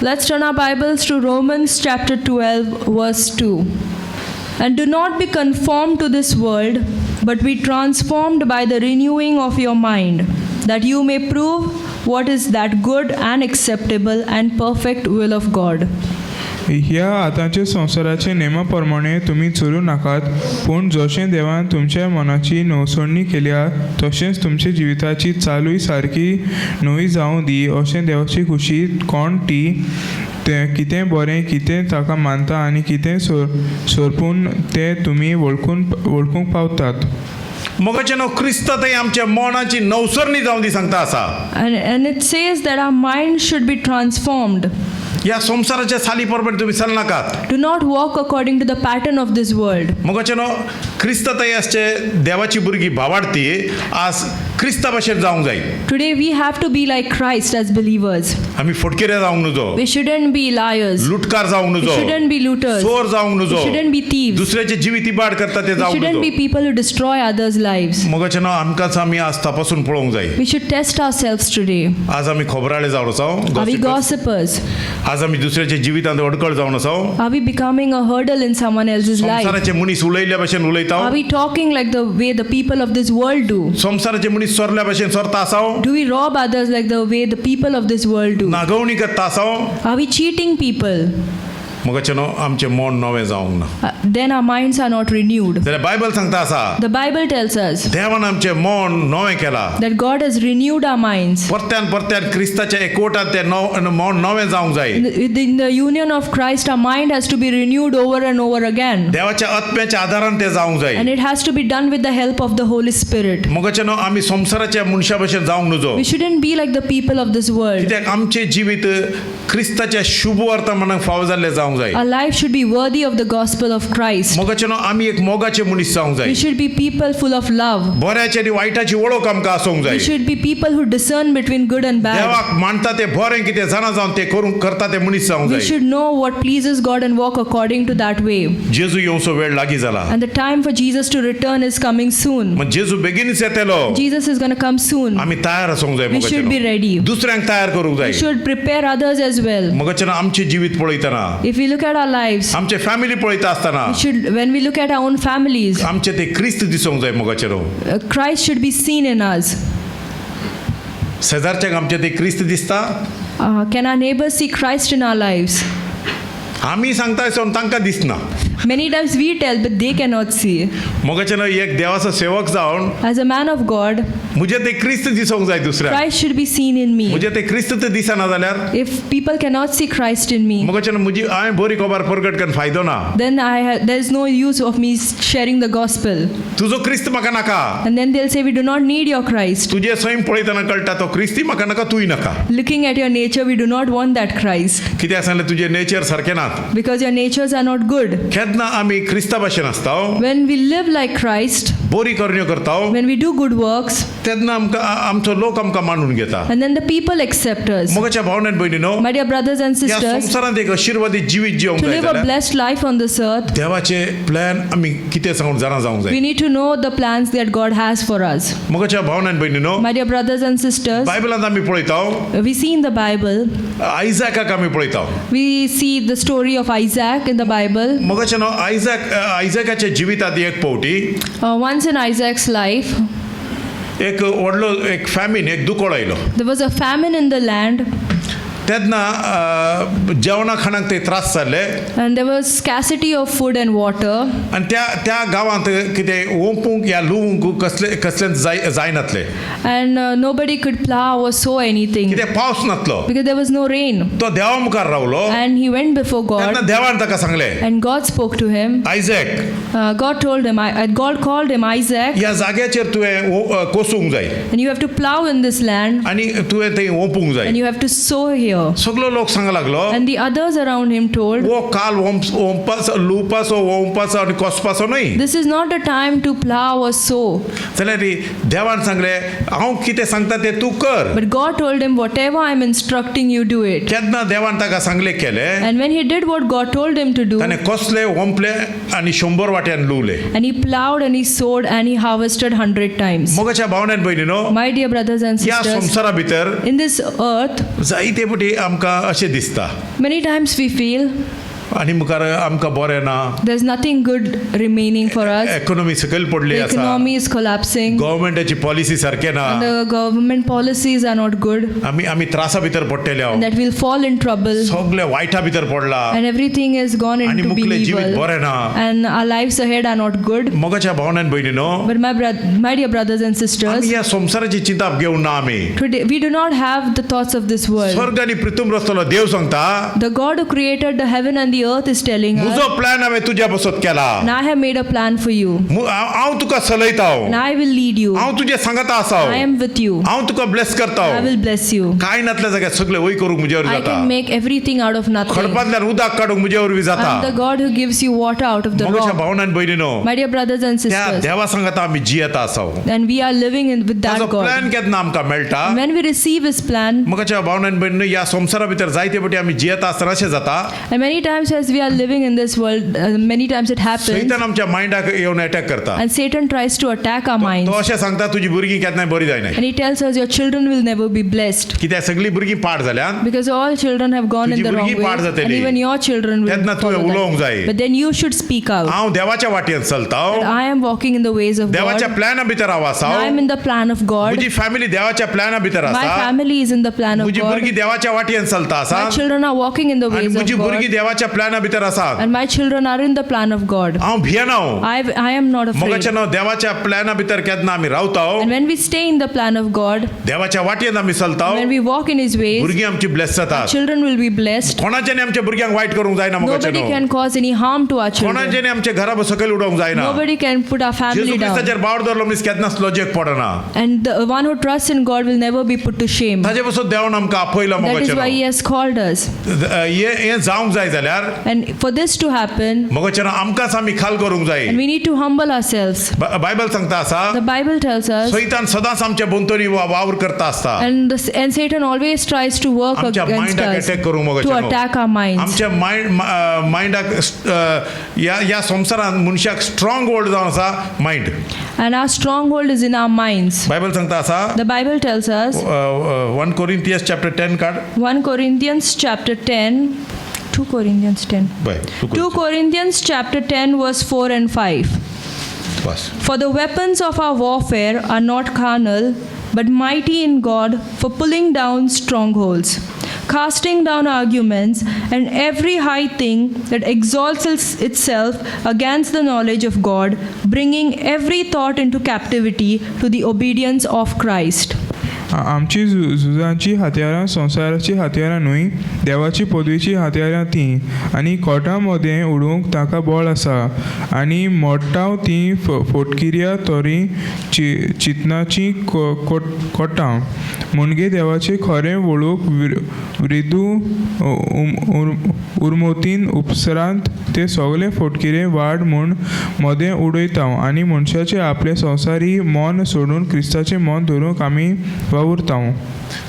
[SPEAKER 2] let's turn our Bibles to Romans chapter 12, verse 2. And do not be conformed to this world, but be transformed by the renewing of your mind, that you may prove what is that good and acceptable and perfect will of God.
[SPEAKER 3] ह्या आतांचे संवसाराचे नेमा प्रमाणे तुमी चलू नाकात पूण जशें देवान तुमच्या मनाची नवसोडणी केल्या तशेंच तुमच्या जिविताची चालूय सारकी नवी जावं दी अशें देवाची खुशी कोण ती तें कितें बरें कितें ताका मानता आनी कितें सोरपून तें तुमी वळखूंक पावतात.
[SPEAKER 1] मगच्या न्हू क्रिस्त थंय आमच्या मनाची नवसरणी जावं दी सांगता आसा
[SPEAKER 2] And it says that our mind should be transformed.
[SPEAKER 1] ह्या संसाराच्या साली प्रमाणे तुम्ही चलनाकात
[SPEAKER 2] Do not walk according to the pattern of this world.
[SPEAKER 1] मगच्या न्हू क्रिस्त थंय आसचे देवाची भुरगीं भावार्थी आज क्रिस्ता भशेन जावंक जाय
[SPEAKER 2] Today we have to be like Christ as believers.
[SPEAKER 1] आमी फटकेरे जावंक नजो
[SPEAKER 2] We shouldn't be liars.
[SPEAKER 1] लुटकार जावंक
[SPEAKER 2] We
[SPEAKER 1] नजो
[SPEAKER 2] shouldn't be looters.
[SPEAKER 1] चोर जावंक
[SPEAKER 2] We
[SPEAKER 1] नजो
[SPEAKER 2] shouldn't be thieves.
[SPEAKER 1] दुसऱ्याचे जिवीत इबाड करता ते
[SPEAKER 2] We
[SPEAKER 1] जावंक
[SPEAKER 2] shouldn't be
[SPEAKER 1] नजो
[SPEAKER 2] people who destroy others' lives.
[SPEAKER 1] मगच्या न्हू आमकांच आमी आज तपासून पळोवंक जाय
[SPEAKER 2] We should test ourselves today.
[SPEAKER 1] आज आमी खोबराळे जावन आसाव
[SPEAKER 2] Are we gossipers?
[SPEAKER 1] आज आमी दुसऱ्याच्या जिवितांत अडकळ जावन आसाव
[SPEAKER 2] Are we becoming a hurdle in someone else's life?
[SPEAKER 1] संसाराचे मनीस उलयल्या भशेन उलयता
[SPEAKER 2] Are we talking like the way the people of this world do?
[SPEAKER 1] संसाराचे मनीस चोरल्या भशेन चोरता आसाव
[SPEAKER 2] Do we rob others like the way the people of this world do?
[SPEAKER 1] नागवणी करता आसाव
[SPEAKER 2] Are we cheating people?
[SPEAKER 1] मगच्या न्हू आमचें मन नवें जावंक ना
[SPEAKER 2] Then our minds are not renewed.
[SPEAKER 1] जाल्यार बायबल सांगता आसा
[SPEAKER 2] The Bible tells us
[SPEAKER 1] देवान आमचें मन नवें केलां
[SPEAKER 2] that God has renewed our minds.
[SPEAKER 1] परत्यान क्रिस्ताच्या एकवटांत तें मन नवें जावंक जाय
[SPEAKER 2] In the union of Christ, our mind has to be renewed over and over again.
[SPEAKER 1] देवाच्या आत्म्याच्या आदारान तें जावंक जाय
[SPEAKER 2] And it has to be done with the help of the Holy Spirit.
[SPEAKER 1] मगच्या न्हू आमी संसाराच्या मनशा भशेन जावंक नजो
[SPEAKER 2] We shouldn't be like the people of this world.
[SPEAKER 1] कित्याक आमचें जिवीत क्रिस्ताच्या शुभ वर्तमानाक फावो जाल्लें जावंक जाय
[SPEAKER 2] Our life should be worthy of the gospel of Christ.
[SPEAKER 1] मगच्या न्हू आमी एक मोगाचे मनीस जावंक जाय
[SPEAKER 2] We should be people full of love.
[SPEAKER 1] बऱ्याची आनी वायटाची वळख आमकां आसूंक जाय
[SPEAKER 2] We should be people who discern between good and bad.
[SPEAKER 1] देवाक मानता तें बरें कितें जाणा जावन तें करूंक करता तें मनीस जावंक
[SPEAKER 2] We
[SPEAKER 1] जाय
[SPEAKER 2] should know what pleases God and walk according to that way.
[SPEAKER 1] जेजू येवचो वेळ लागीं जाला
[SPEAKER 2] And the time for Jesus to return is coming soon.
[SPEAKER 1] मग जेजू बेगीनच येतलो
[SPEAKER 2] Jesus is going to come soon.
[SPEAKER 1] आमी तयार आसूंक जाय
[SPEAKER 2] We should be ready.
[SPEAKER 1] दुसऱ्यांक तयार करूंक जाय
[SPEAKER 2] We should prepare others as well.
[SPEAKER 1] मगच्या आमचे जिवीत पळयतना
[SPEAKER 2] If we look at our lives,
[SPEAKER 1] आमचे फॅमिली पळयता आसतना
[SPEAKER 2] when we look at our own families,
[SPEAKER 1] आमचे ते क्रिस्त दिसूंक जाय मगचे
[SPEAKER 2] Christ should be seen in us.
[SPEAKER 1] शेजारच्याक आमचे ते क्रिस्त दिसता
[SPEAKER 2] Can our neighbors see Christ in our lives?
[SPEAKER 1] आमी सांगता सोन तांकां दिसना
[SPEAKER 2] Many times we tell, but they cannot see.
[SPEAKER 1] मगचे एक देवाचो सेवक जावन
[SPEAKER 2] As a man of God,
[SPEAKER 1] मुझे ते क्रिस्त दिसूंक जाय दुसऱ्याक
[SPEAKER 2] Christ should be seen in me.
[SPEAKER 1] मुझे ते क्रिस्त ते दिसना जाल्यार
[SPEAKER 2] If people cannot see Christ in me,
[SPEAKER 1] मगचे मुजी हांवें बरी खबर प्रगट करून फायदो ना
[SPEAKER 2] then there is no use of me sharing the gospel.
[SPEAKER 1] तुजो क्रिस्त म्हाका नाका
[SPEAKER 2] And then they'll say, we do not need your Christ.
[SPEAKER 1] तुजे स्वयं पळयतना कळटा तो क्रिस्ती म्हाका नाका तूंय नाका
[SPEAKER 2] Looking at your nature, we do not want that Christ.
[SPEAKER 1] कित्याक सांगलें तुजें नेचर सारकें नात
[SPEAKER 2] Because your natures are not good.
[SPEAKER 1] केन्ना आमी क्रिस्ता भाशेन आसता
[SPEAKER 2] When we live like Christ,
[SPEAKER 1] बरी कर्ण्यो करता
[SPEAKER 2] when we do good works,
[SPEAKER 1] तेन्ना आमकां आमचो लोक आमकां मानून घेता
[SPEAKER 2] and then the people accept us.
[SPEAKER 1] मगच्या भावनेन भयणीनो
[SPEAKER 2] My dear brothers and
[SPEAKER 1] ह्या
[SPEAKER 2] sisters,
[SPEAKER 1] संवसारांत एक आशिर्वादीत जिवीत जिवंक
[SPEAKER 2] to
[SPEAKER 1] जाय
[SPEAKER 2] live a
[SPEAKER 1] जाल्यार
[SPEAKER 2] blessed life on this earth,
[SPEAKER 1] देवाचे प्लॅन आमी कितें सांगून जाणा जावंक
[SPEAKER 2] we
[SPEAKER 1] जाय
[SPEAKER 2] need to know the plans that God has for us.
[SPEAKER 1] मगच्या भावनेन भयणीनो
[SPEAKER 2] My dear brothers and sisters,
[SPEAKER 1] बायबलांत आमी पळयता
[SPEAKER 2] we see in the Bible,
[SPEAKER 1] आयजाकाक आमी पळयता
[SPEAKER 2] we see the story of Isaac in the Bible.
[SPEAKER 1] मगच्या न्हू आयजाकाच्या जिवितांत एक पावटी
[SPEAKER 2] Once in Isaac's life,
[SPEAKER 1] एक व्हडलो एक फॅमिन एक दुकोळ आयलो
[SPEAKER 2] There was a famine in the land,
[SPEAKER 1] तेन्ना जेवणा खाणाक ते त्रास जाल्ले
[SPEAKER 2] and there was scarcity of food and water.
[SPEAKER 1] आनी त्या गांवांत कितें ओंपूंक या लुवूंक कसलें जायनातलें
[SPEAKER 2] And nobody could plow or sow anything
[SPEAKER 1] कितें पावस नासलो
[SPEAKER 2] because there was no rain.
[SPEAKER 1] तो देवा मुखार रावलो
[SPEAKER 2] And he went before
[SPEAKER 1] तेन्ना
[SPEAKER 2] God,
[SPEAKER 1] देवान ताका सांगलें
[SPEAKER 2] and God spoke to him.
[SPEAKER 1] Isaac
[SPEAKER 2] God told him, God called him Isaac,
[SPEAKER 1] ह्या जाग्याचेर तुवें कोसूंक जाय
[SPEAKER 2] and you have to plow in this land,
[SPEAKER 1] आनी तुवें थंय ओंपूंक जाय
[SPEAKER 2] and you have to sow here.
[SPEAKER 1] सगलो लोक सांगू लागलो
[SPEAKER 2] And the others around him told,
[SPEAKER 1] वो काल ओंपाचो लुवपाचो ओंपाचो आनी कोसपाचो न्हय
[SPEAKER 2] this is not a time to plow or sow.
[SPEAKER 1] जाल्यार देवान सांगलें हांव कितें सांगता तें तूं कर
[SPEAKER 2] But God told him, whatever I am instructing you, do it.
[SPEAKER 1] केन्ना देवान ताका सांगलें केलें
[SPEAKER 2] And when he did what God told him to do,
[SPEAKER 1] ताणें कोसलें ओंपलें आनी 100 वाट्यान लुवलें
[SPEAKER 2] and he plowed and he sowed and he harvested 100 times.
[SPEAKER 1] मोगाच्या भावनेन भयणीनो
[SPEAKER 2] My dear brothers and
[SPEAKER 1] ह्या
[SPEAKER 2] sisters,
[SPEAKER 1] संवसारा भितर
[SPEAKER 2] in this earth,
[SPEAKER 1] जायते फावटी आमकां अशें दिसता
[SPEAKER 2] many times we feel
[SPEAKER 1] आनी मुखार आमकां बरें ना
[SPEAKER 2] there's nothing good remaining for us.
[SPEAKER 1] Economy सकयल पडली
[SPEAKER 2] The
[SPEAKER 1] आसा
[SPEAKER 2] economy is collapsing,
[SPEAKER 1] गव्हर्मेंटाची पॉलिसी सारके ना
[SPEAKER 2] and the government policies are not good,
[SPEAKER 1] आमी त्रासा भितर पडटले हांव
[SPEAKER 2] and that we'll fall in trouble,
[SPEAKER 1] सगळे वायटा भितर पडला
[SPEAKER 2] and everything has gone
[SPEAKER 1] आनी
[SPEAKER 2] into being
[SPEAKER 1] मुखले जिवीत
[SPEAKER 2] evil,
[SPEAKER 1] बरें ना
[SPEAKER 2] and our lives ahead are not good.
[SPEAKER 1] मोगाच्या भावनेन भयणीनो
[SPEAKER 2] But my dear brothers and sisters,
[SPEAKER 1] आमी ह्या संवसाराची चिंता घेवन ना आमी
[SPEAKER 2] today we do not have the thoughts of this world.
[SPEAKER 1] स्वर्ग आनी पृथ्वी रचतलो देव सांगता
[SPEAKER 2] The God who created the heaven and the earth is telling us,
[SPEAKER 1] म्हजो प्लॅन हांवें तुज्या बसत केला
[SPEAKER 2] and I have made a plan for you,
[SPEAKER 1] हांव तुका चलयता
[SPEAKER 2] and I will lead you.
[SPEAKER 1] हांव तुजे सांगता आसा
[SPEAKER 2] I am with you.
[SPEAKER 1] हांव तुका ब्लेस करता
[SPEAKER 2] I will bless you.
[SPEAKER 1] कांय नातल्या जाग्यार सगळे वय करूंक म्हजे वरवीं
[SPEAKER 2] I
[SPEAKER 1] जाता
[SPEAKER 2] can make everything out of nothing.
[SPEAKER 1] खडपांतल्यान उदक काडूंक म्हजे वरवीं जाता
[SPEAKER 2] I'm the God who gives you water out of the
[SPEAKER 1] मोगाच्या
[SPEAKER 2] rock.
[SPEAKER 1] भावनान भयणीनो
[SPEAKER 2] My dear brothers and
[SPEAKER 1] त्या
[SPEAKER 2] sisters,
[SPEAKER 1] देवा सांगता आमी जियेता आसा
[SPEAKER 2] and we are living with
[SPEAKER 1] ताजो
[SPEAKER 2] that
[SPEAKER 1] प्लॅन
[SPEAKER 2] God.
[SPEAKER 1] केन्ना आमकां मेळटा
[SPEAKER 2] When we receive His plan,
[SPEAKER 1] मोगाच्या भावनान भयणीनो ह्या संवसारा भितर जायते फावटी आमी जियेता आसतना अशें जाता
[SPEAKER 2] and many times as we are living in this world, many times it happens,
[SPEAKER 1] सैतान आमच्या मायंडाक येवन अटॅक करता
[SPEAKER 2] and Satan tries to attack our
[SPEAKER 1] तो
[SPEAKER 2] minds,
[SPEAKER 1] अशें सांगता तुजी भुरगीं केन्नाय बरी जायनाय
[SPEAKER 2] and he tells us your children will never be blessed
[SPEAKER 1] कित्याक सगळीं भुरगीं पाड जाल्यात
[SPEAKER 2] because all children have gone in
[SPEAKER 1] तुझी
[SPEAKER 2] the wrong
[SPEAKER 1] भुरगीं पाड
[SPEAKER 2] way,
[SPEAKER 1] जातलीं.
[SPEAKER 2] and even your children will
[SPEAKER 1] तेन्ना तुवें
[SPEAKER 2] follow
[SPEAKER 1] उलोवंक
[SPEAKER 2] that.
[SPEAKER 1] जाय.
[SPEAKER 2] But then you should speak out
[SPEAKER 1] हांव देवाच्या वाटेन चलता
[SPEAKER 2] that I am walking in the ways of God.
[SPEAKER 1] देवाच्या प्लॅना भितर हांव आसा
[SPEAKER 2] I am in the plan of God.
[SPEAKER 1] म्हजी फॅमिली देवाच्या प्लॅना भितर
[SPEAKER 2] My
[SPEAKER 1] आसा
[SPEAKER 2] family is in the plan of
[SPEAKER 1] म्हजी
[SPEAKER 2] God.
[SPEAKER 1] भुरगीं देवाच्या वाटेन चलता आसा
[SPEAKER 2] My children are walking in the
[SPEAKER 1] आनी
[SPEAKER 2] ways
[SPEAKER 1] म्हजी
[SPEAKER 2] of
[SPEAKER 1] भुरगीं
[SPEAKER 2] God,
[SPEAKER 1] देवाच्या प्लॅना भितर आसात
[SPEAKER 2] and my children are in the plan of God.
[SPEAKER 1] हांव भियेना
[SPEAKER 2] I am not afraid.
[SPEAKER 1] मोगाचें नांव देवाच्या प्लॅना भितर केन्ना आमी रावता
[SPEAKER 2] And when we stay in the plan of God,
[SPEAKER 1] देवाच्या वाटेन आमी चलता
[SPEAKER 2] when we walk in His ways,
[SPEAKER 1] भुरगीं आमची ब्लेस जातात
[SPEAKER 2] children will be blessed.
[SPEAKER 1] कोणाच्यानी आमच्या भुरग्यांक वायट करूंक जायना मोगाचें
[SPEAKER 2] Nobody
[SPEAKER 1] न्हू
[SPEAKER 2] can cause any harm to our children.
[SPEAKER 1] कोणाच्यानी आमच्या घरा सकयल उडोवंक जायना
[SPEAKER 2] Nobody can put our
[SPEAKER 1] Jeju
[SPEAKER 2] family down.
[SPEAKER 1] क्रिस्ताचेर बावर धरलो मनीस केन्नाच लॉजेक पडना
[SPEAKER 2] And the one who trusts in God will never be put to shame.
[SPEAKER 1] ताजे पासून देवान आमकां आपयला
[SPEAKER 2] That is
[SPEAKER 1] मोगाचें
[SPEAKER 2] why He has called us.
[SPEAKER 1] हें जावंक जाय जाल्यार
[SPEAKER 2] And for this to happen,
[SPEAKER 1] मोगाचें आमकांच आमी खाल करूंक जाय
[SPEAKER 2] and we need to humble ourselves.
[SPEAKER 1] Bible सांगता आसा
[SPEAKER 2] The Bible tells us,
[SPEAKER 1] सैतान सदांच आमच्या बोंतोरी वावर करता आसता
[SPEAKER 2] and Satan always tries to work
[SPEAKER 1] आमच्या
[SPEAKER 2] against
[SPEAKER 1] मायंडाक
[SPEAKER 2] us
[SPEAKER 1] अटॅक करूंक
[SPEAKER 2] to
[SPEAKER 1] मोगाचें
[SPEAKER 2] attack our minds.
[SPEAKER 1] आमच्या मायंडाक ह्या संवसारांत मनशाक स्ट्रॉंग होल्ड जावन आसा mind
[SPEAKER 2] And our stronghold is in our minds.
[SPEAKER 1] Bible सांगता आसा
[SPEAKER 2] The Bible tells us,
[SPEAKER 1] 1 Corinthians chapter 10 card
[SPEAKER 2] 1 Corinthians chapter 10, 2 Corinthians 10.
[SPEAKER 1] By
[SPEAKER 2] 2 Corinthians chapter 10 verse 4 and 5.
[SPEAKER 1] बस
[SPEAKER 2] For the weapons of our warfare are not carnal, but mighty in God for pulling down strongholds, casting down arguments and every high thing that exalts itself against the knowledge of God, bringing every thought into captivity to the obedience of Christ.
[SPEAKER 3] आमची झुजांची हातयारां संवसाराची हातयारां न्हय देवाची पदवीची हातयारां ती आनी कोटां मदें उडोवंक ताका बळ आसा आनी मोडटाव ती फोटकिऱ्या तोरी चितनाची कोटां मुणगे देवाचे खरें वळूक वृदू उर्मोतीन उपसरांत ते सगळे फोटकिरे वाड म्हूण मदें उडयता आनी मनशाचें आपलें संवसारी मन सोडून क्रिस्ताचें मन धरूंक आमी वावुरता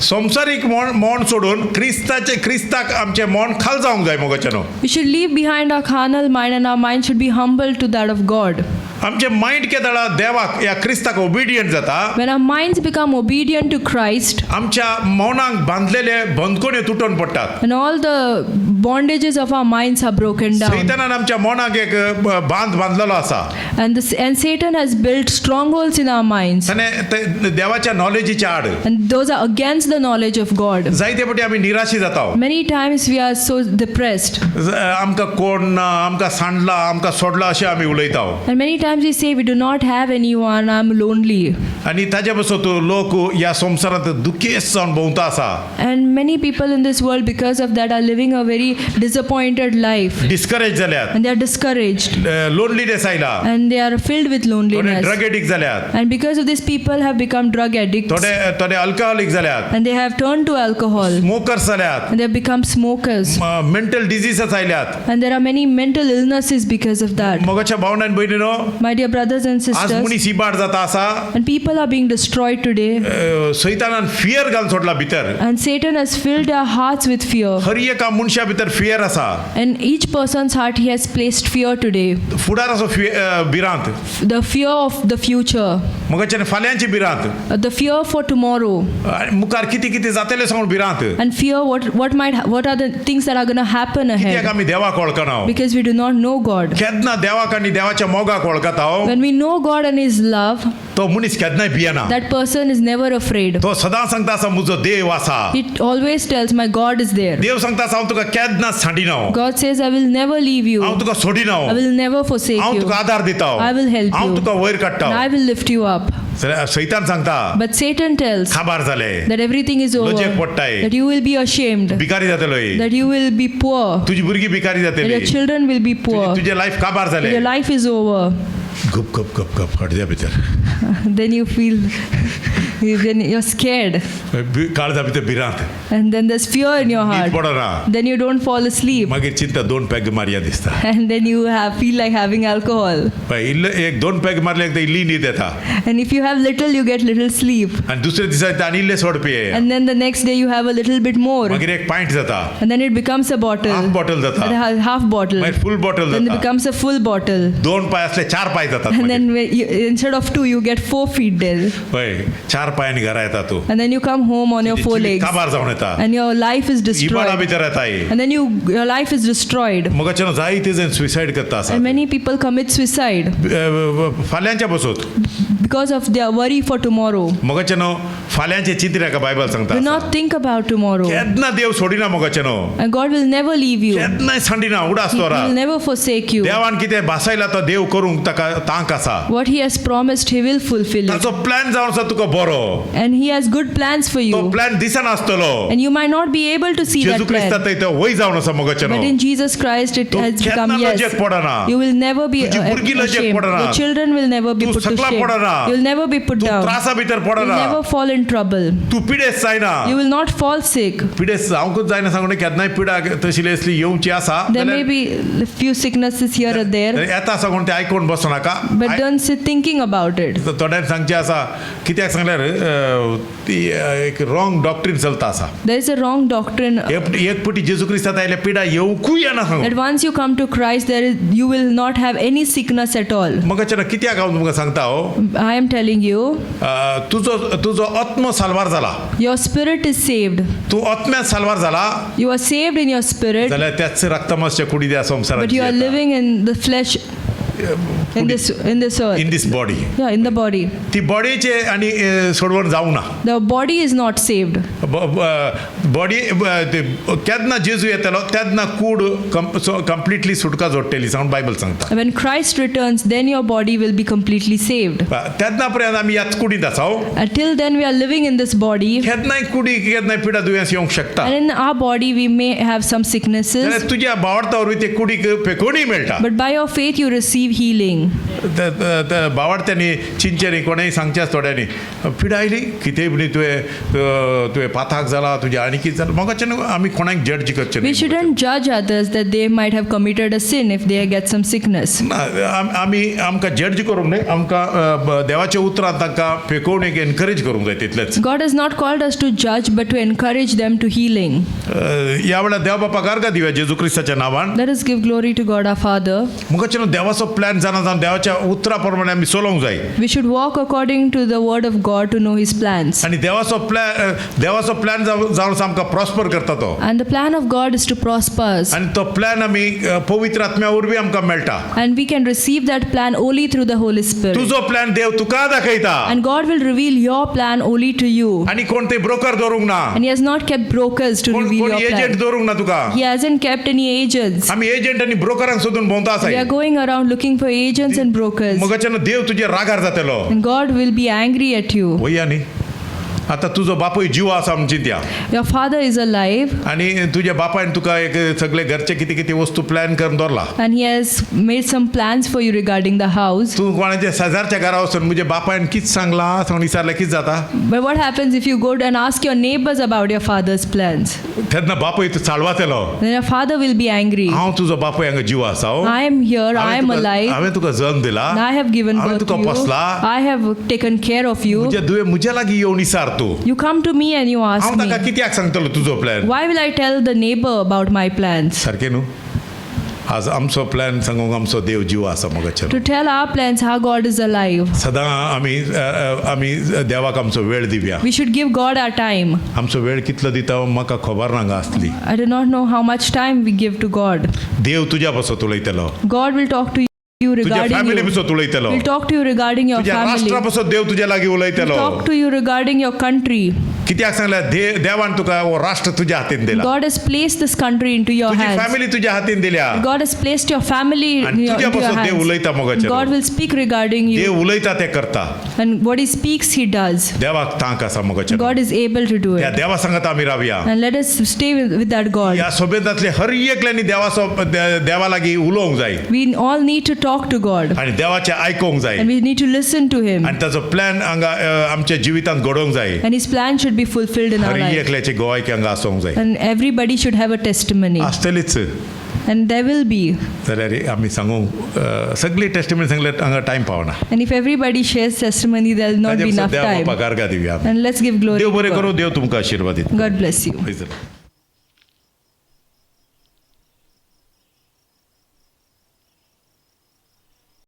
[SPEAKER 1] संवसारीक मोन सोडून क्रिस्ताक आमचें मोन खाल जावंक जाय मोगाचें न्हू
[SPEAKER 2] We should leave behind our carnal mind, and our mind should be humble to that of God.
[SPEAKER 1] आमचे माइंड केदळा देवाक या क्रिस्ताक ओबिडियंट जाता
[SPEAKER 2] when our minds become obedient to Christ,
[SPEAKER 1] आमच्या मौनाक बांधलेले बंदकोने तुटून पडटात.
[SPEAKER 2] and all the bondages of our minds are broken down.
[SPEAKER 1] सैतानान आमच्या मौनाक एक बांधलेलो आसा
[SPEAKER 2] And Satan has built strongholds in our minds.
[SPEAKER 1] आनी ते देवाच्या नॉलेजीच्या आड
[SPEAKER 2] And those are against the knowledge of God.
[SPEAKER 1] जायते फावटी आमी निराशी जाता.
[SPEAKER 2] Many times we are so depressed.
[SPEAKER 1] आमकां कोण ना, आमकां सांडला, आमकां सोडला अशें आमी उलयता.
[SPEAKER 2] And many times we say we do not have anyone, I'm lonely.
[SPEAKER 1] आनी ताजे पासून तो लोक ह्या संवसारांत दुखेस्त जावन भोंवता आसा.
[SPEAKER 2] And many people in this world, because of that, are living a very disappointed life.
[SPEAKER 1] Discourage जाल्यात,
[SPEAKER 2] And they are discouraged.
[SPEAKER 1] Loneliness आयला,
[SPEAKER 2] And they are filled with
[SPEAKER 1] थोडे
[SPEAKER 2] loneliness.
[SPEAKER 1] ड्रग एडिक्ट जाल्यात,
[SPEAKER 2] And because of this, people have become drug addicts.
[SPEAKER 1] थोडे alcoholic जाल्यात,
[SPEAKER 2] And they have turned to alcohol.
[SPEAKER 1] Smokers जाल्यात,
[SPEAKER 2] And they have become smokers.
[SPEAKER 1] Mental diseases आयल्यात.
[SPEAKER 2] And there are many mental illnesses because of that.
[SPEAKER 1] मोगाच्या भावनान भयणीनो,
[SPEAKER 2] My dear brothers and
[SPEAKER 1] आज
[SPEAKER 2] sisters,
[SPEAKER 1] मनीस इबाड जाता आसा.
[SPEAKER 2] and people are being destroyed today.
[SPEAKER 1] सैतानान fear घालून सोडला भितर.
[SPEAKER 2] And Satan has filled their hearts with fear.
[SPEAKER 1] हर एका मनशा भितर फियर आसा.
[SPEAKER 2] In each person's heart, he has placed fear today.
[SPEAKER 1] फुडार आसा भिरांत.
[SPEAKER 2] The fear of the future,
[SPEAKER 1] मोगाच्या फाल्यांची भिरांत.
[SPEAKER 2] the fear for tomorrow,
[SPEAKER 1] मुखार कितें कितें जातलें सांगून भिरांत.
[SPEAKER 2] and fear what are the things that are going to happen
[SPEAKER 1] कित्याक
[SPEAKER 2] ahead.
[SPEAKER 1] आमी देवाक वळखना.
[SPEAKER 2] Because we do not know God.
[SPEAKER 1] केन्ना देवाक आनी देवाच्या मोगाक वळखता
[SPEAKER 2] When we know God and His love,
[SPEAKER 1] तो मनीस केन्नाय भियेना.
[SPEAKER 2] that person is never afraid.
[SPEAKER 1] तो सदां सांगता आसा म्हजो देव आसा.
[SPEAKER 2] He always tells, my God is there.
[SPEAKER 1] देव सांगता आसा हांव तुका केन्ना सांडिना.
[SPEAKER 2] God says, I will never leave you.
[SPEAKER 1] हांव तुका सोडिना.
[SPEAKER 2] I will never forsake
[SPEAKER 1] हांव
[SPEAKER 2] you.
[SPEAKER 1] तुका आदार दिता.
[SPEAKER 2] I will help
[SPEAKER 1] हांव
[SPEAKER 2] you.
[SPEAKER 1] तुका वयर
[SPEAKER 2] And I
[SPEAKER 1] काडटा.
[SPEAKER 2] will lift you up.
[SPEAKER 1] सैतान सांगता
[SPEAKER 2] But Satan tells
[SPEAKER 1] खाबार जाले,
[SPEAKER 2] that everything is over,
[SPEAKER 1] लज्जेक पडटाय,
[SPEAKER 2] that you will be ashamed,
[SPEAKER 1] भिकारी जातलोय,
[SPEAKER 2] that you will be poor,
[SPEAKER 1] तुझी भुरगी भिकारी
[SPEAKER 2] that
[SPEAKER 1] जातली,
[SPEAKER 2] your children will be poor,
[SPEAKER 1] तुझे लाईफ काबार
[SPEAKER 2] that
[SPEAKER 1] झाले.
[SPEAKER 2] your life is over.
[SPEAKER 1] गप गप गप गप हडद्या भितर
[SPEAKER 2] Then you feel, then you're scared.
[SPEAKER 1] काळजा भितर भिरांत
[SPEAKER 2] And then there's fear in your
[SPEAKER 1] न्हीद
[SPEAKER 2] heart.
[SPEAKER 1] पडना.
[SPEAKER 2] Then you don't fall asleep.
[SPEAKER 1] मागीर चिंता 2 पॅग मारया दिसता.
[SPEAKER 2] And then you feel like having alcohol.
[SPEAKER 1] इल्ले एक 2 पॅग मारले एकदा इल्ली न्हीद येता.
[SPEAKER 2] And if you have little, you get little sleep.
[SPEAKER 1] आणि दुसऱ्या दिसा आनी इल्ले सोड पिये.
[SPEAKER 2] And then the next day you have a little bit more.
[SPEAKER 1] मागीर एक पायंट जाता,
[SPEAKER 2] And then it becomes a bottle.
[SPEAKER 1] Half bottle जाता,
[SPEAKER 2] Half bottle.
[SPEAKER 1] मागीर फुल बॉटल
[SPEAKER 2] Then it
[SPEAKER 1] जाता.
[SPEAKER 2] becomes a full bottle.
[SPEAKER 1] 2 पाय असले 4 पाय जातात.
[SPEAKER 2] And then
[SPEAKER 1] मागीर.
[SPEAKER 2] instead of 2, you get 4 feet there.
[SPEAKER 1] होय 4 पायांनी घरा येता तू.
[SPEAKER 2] And then you come home on your 4 legs.
[SPEAKER 1] काबार जावन येता.
[SPEAKER 2] And your life is
[SPEAKER 1] इबाडा
[SPEAKER 2] destroyed.
[SPEAKER 1] भितर येता.
[SPEAKER 2] And then your life is destroyed.
[SPEAKER 1] मोगाच्यान जायते जण सुसायड करता आसा.
[SPEAKER 2] And many people commit suicide
[SPEAKER 1] फाल्यांच्या बसत
[SPEAKER 2] because of their worry for tomorrow.
[SPEAKER 1] मोगाच्यान फाल्यांचे चिंतल्याका बायबल सांगता.
[SPEAKER 2] Do not think about tomorrow.
[SPEAKER 1] केन्ना देव सोडिना मोगाच्यान.
[SPEAKER 2] And God will never leave you.
[SPEAKER 1] केन्नाय सांडिना उडास
[SPEAKER 2] He
[SPEAKER 1] तोरा.
[SPEAKER 2] will never forsake you.
[SPEAKER 1] देवान कितें भासायला तो देव करूंक ताका तांक आसा.
[SPEAKER 2] What He has promised, He will fulfill it.
[SPEAKER 1] ताचो प्लॅन जावन आसा तुका बरो.
[SPEAKER 2] And He has good plans for
[SPEAKER 1] तो
[SPEAKER 2] you.
[SPEAKER 1] प्लॅन दिसना आसतलो.
[SPEAKER 2] And you might not be able to see
[SPEAKER 1] Jeju
[SPEAKER 2] that plan.
[SPEAKER 1] क्रिस्तांत तो वय जावन आसा मोगाच्यान.
[SPEAKER 2] But in Jesus Christ, it
[SPEAKER 1] तू
[SPEAKER 2] has
[SPEAKER 1] केन्ना
[SPEAKER 2] become yes.
[SPEAKER 1] लज्जेक पडना.
[SPEAKER 2] You will never be
[SPEAKER 1] तुझी भुरगीं लज्जेक
[SPEAKER 2] ashamed.
[SPEAKER 1] पडना.
[SPEAKER 2] Your children will never be
[SPEAKER 1] तू
[SPEAKER 2] put to
[SPEAKER 1] सकला
[SPEAKER 2] shame.
[SPEAKER 1] पडना.
[SPEAKER 2] You will never be put
[SPEAKER 1] तू
[SPEAKER 2] down.
[SPEAKER 1] त्रासा भितर
[SPEAKER 2] You
[SPEAKER 1] पडना.
[SPEAKER 2] will never fall in trouble.
[SPEAKER 1] तू पिडेस जायना.
[SPEAKER 2] You will not fall sick.
[SPEAKER 1] पिडेस जावंकूच जायना सांगून केन्नाय पिडा तशिली असली येवची आसा.
[SPEAKER 2] There may be a few sicknesses here or there,
[SPEAKER 1] येता सांगून ते आयकोन बसू नाका.
[SPEAKER 2] but don't sit thinking about it.
[SPEAKER 1] थोड्यान सांगचे आसा कित्याक सांगल्यार ती एक रॉंग डॉक्ट्रीन चलता आसा.
[SPEAKER 2] There is a wrong doctrine
[SPEAKER 1] एक पुटी जेजू क्रिस्तांत आयल्या पिडा येवकूय येना
[SPEAKER 2] that
[SPEAKER 1] सांगून.
[SPEAKER 2] once you come to Christ, you will not have any sickness at all.
[SPEAKER 1] मगाच्यान कित्याक हांव तुमकां सांगता
[SPEAKER 2] I am telling you,
[SPEAKER 1] तुजो आत्म साल्वार जाला.
[SPEAKER 2] your spirit is saved.
[SPEAKER 1] तू आत्म्यात साल्वार जाला
[SPEAKER 2] You are saved in your spirit,
[SPEAKER 1] जाल्यार त्याच रक्तमासच्या कुडी त्या संवसारात
[SPEAKER 2] but you are living in the flesh, in this earth.
[SPEAKER 1] In this body.
[SPEAKER 2] Yeah, in the body.
[SPEAKER 1] ती बॉडीचे आनी सोडवण जावं ना.
[SPEAKER 2] The body is not saved.
[SPEAKER 1] Body केन्ना जेजू येतलो तेन्ना कूड कंप्लिटली सुटका जोडटली सांगून बायबल सांगता.
[SPEAKER 2] When Christ returns, then your body will be completely saved.
[SPEAKER 1] तेन्ना पर्यंत आमी ह्याच कुडींत आसा.
[SPEAKER 2] Until then, we are living in this body,
[SPEAKER 1] केन्नाय कुडी केन्नाय पिडा दुयेंस येवंक शकता.
[SPEAKER 2] and in our body we may have some sicknesses,
[SPEAKER 1] जाल्यार तुज्या भावार्था वरवीं ते कुडीक पेकोवणी मेळटा.
[SPEAKER 2] but by your faith you receive healing.
[SPEAKER 1] भावार्थ्यांनी चिंचेनी कोणेंय सांगचेच थोड्यांनी पिडा आयली कितेंय बी तुवें पाथाक जाला तुजें आनी कितें जालें मोगाच्यान आमी कोणाक जड्ज करचें
[SPEAKER 2] We
[SPEAKER 1] न्ही.
[SPEAKER 2] shouldn't judge others that they might have committed a sin if they get some sickness.
[SPEAKER 1] आमी आमकां जड्ज करूंक न्ही आमकां देवाच्या उतरांत तांकां पेकोवणेक एनकरेज करूंक जाय तितलेंच.
[SPEAKER 2] God has not called us to judge but to encourage them to healing.
[SPEAKER 1] ह्या वेळार देवा बापाक आर्गां दिवया जेजू क्रिस्ताच्या नांवान.
[SPEAKER 2] Let us give glory to God our Father.
[SPEAKER 1] मोगाच्यान देवाचो प्लॅन जाणा जावन देवाच्या उतरा प्रमाणे आमी चलोवंक जाय
[SPEAKER 2] We should walk according to the word of God to know His plans.
[SPEAKER 1] आनी देवाचो प्लॅन जावन सामको प्रॉस्पर करता तो
[SPEAKER 2] And the plan of God is to prosper us.
[SPEAKER 1] आनी तो प्लॅन आमी पवित्र आत्म्या वरवीं आमकां मेळटा
[SPEAKER 2] And we can receive that plan only through the Holy Spirit.
[SPEAKER 1] तुजो प्लॅन देव तुका दाखयता
[SPEAKER 2] And God will reveal your plan only to you.
[SPEAKER 1] आनी कोण ते ब्रोकर दवरूंक ना
[SPEAKER 2] And He has not kept brokers to
[SPEAKER 1] कोण
[SPEAKER 2] reveal
[SPEAKER 1] कोण
[SPEAKER 2] your
[SPEAKER 1] एजंट
[SPEAKER 2] plan.
[SPEAKER 1] दवरूंक ना तुका
[SPEAKER 2] He hasn't kept any agents.
[SPEAKER 1] आमी एजंट आनी ब्रोकरांक सोदून भोंवता
[SPEAKER 2] We are
[SPEAKER 1] आसाय
[SPEAKER 2] going around looking for agents and brokers.
[SPEAKER 1] मगाच्यान देव तुजे रागार जातलो
[SPEAKER 2] And God will be angry at you.
[SPEAKER 1] वया न्ही आतां तुजो बापूय जीव आसा म्हण चिंत्या
[SPEAKER 2] Your father is alive
[SPEAKER 1] आनी तुज्या बापायन तुका एक सगळे घरचे कितें कितें वस्तू प्लॅन करून दवरला
[SPEAKER 2] and he has made some plans for you regarding the house.
[SPEAKER 1] तूं कोणाच्या शेजारच्या घरा वचून म्हज्या बापायन कितें सांगला सांगून विचारल्यार कितें जाता
[SPEAKER 2] But what happens if you go and ask your neighbors about your father's plans?
[SPEAKER 1] तेन्ना बापूय तूं चाळवातेलो
[SPEAKER 2] Then your father will be angry.
[SPEAKER 1] हांव तुजो बापूय हांगा जीव आसा हो.
[SPEAKER 2] I am here, I am alive,
[SPEAKER 1] हांवें तुका जल्म दिला
[SPEAKER 2] and I have given
[SPEAKER 1] हांवें
[SPEAKER 2] birth
[SPEAKER 1] तुका
[SPEAKER 2] to you.
[SPEAKER 1] पोसला
[SPEAKER 2] I have taken care of you.
[SPEAKER 1] म्हज्या लागीं येवन विचार तूं
[SPEAKER 2] You come to me and you ask
[SPEAKER 1] हांव ताका
[SPEAKER 2] me,
[SPEAKER 1] कित्याक सांगतलो तुजो plan
[SPEAKER 2] why will I tell the neighbor about my plans?
[SPEAKER 1] सारकें न्हू आज आमचो प्लॅन सांगूंक आमचो देव जीव आसा मोगाचेर
[SPEAKER 2] To tell our plans how God is alive.
[SPEAKER 1] सदां आमी देवाक आमचो वेळ Divya
[SPEAKER 2] We should give God our time.
[SPEAKER 1] आमचो वेळ कितलो दिता म्हाका खबर नांगा आसली
[SPEAKER 2] I do not know how much time we give to God.
[SPEAKER 1] देव तुज्या पासत उलयतलो
[SPEAKER 2] God will talk to you
[SPEAKER 1] तुज्या
[SPEAKER 2] regarding
[SPEAKER 1] फॅमिली
[SPEAKER 2] you.
[SPEAKER 1] पासत उलयतलो
[SPEAKER 2] Will talk to you regarding your
[SPEAKER 1] तुज्या
[SPEAKER 2] family.
[SPEAKER 1] राष्ट्रा पासत देव तुज्या लागीं
[SPEAKER 2] Will
[SPEAKER 1] उलयतलो
[SPEAKER 2] talk to you regarding your country.
[SPEAKER 1] कित्याक सांगल्यार देवान तुका हो राष्ट्र तुज्या हातीन दिला
[SPEAKER 2] God has placed this country into your
[SPEAKER 1] तुजी
[SPEAKER 2] hands.
[SPEAKER 1] फॅमिली तुज्या हातीन दिल्या
[SPEAKER 2] God has placed your family
[SPEAKER 1] आनी तुज्या
[SPEAKER 2] into your
[SPEAKER 1] पासत देव
[SPEAKER 2] hands.
[SPEAKER 1] उलयता
[SPEAKER 2] And
[SPEAKER 1] मोगाचेर
[SPEAKER 2] God will speak regarding you.
[SPEAKER 1] देव उलयता ते करता
[SPEAKER 2] And what He speaks, He does.
[SPEAKER 1] देवाक तांक आसा मोगाचेर
[SPEAKER 2] God is able to do
[SPEAKER 1] त्या
[SPEAKER 2] it.
[SPEAKER 1] देवा सांगत आमी रावया
[SPEAKER 2] And let us stay with that God.
[SPEAKER 1] ह्या सोबेतांतले हर एकल्यानी देवा लागीं उलोवंक जाय
[SPEAKER 2] We all need to talk to God.
[SPEAKER 1] आनी देवाचें आयकोंक जाय
[SPEAKER 2] And we need to listen to Him.
[SPEAKER 1] आनी ताचो प्लॅन हांगा आमच्या जिवितांत घडोवंक जाय
[SPEAKER 2] And His plan should be fulfilled in our
[SPEAKER 1] her
[SPEAKER 2] life.
[SPEAKER 1] एकल्याचे गोवायक हांगा आसूंक जाय
[SPEAKER 2] And everybody should have a testimony.
[SPEAKER 1] आसतलीच
[SPEAKER 2] And there will be.
[SPEAKER 1] जाल्यार आमी सांगूंक सगळी टेस्टिमनी सांगल्यार हांगा टायम पावना
[SPEAKER 2] And if everybody shares testimony, there will not be enough
[SPEAKER 1] देवा
[SPEAKER 2] time.
[SPEAKER 1] पगार Divya
[SPEAKER 2] And let's give glory
[SPEAKER 1] Dev
[SPEAKER 2] to
[SPEAKER 1] बरें
[SPEAKER 2] God.
[SPEAKER 1] करूं देव तुमकां आशिर्वाद दिता
[SPEAKER 2] God bless you.
[SPEAKER 1] Praise the Lord.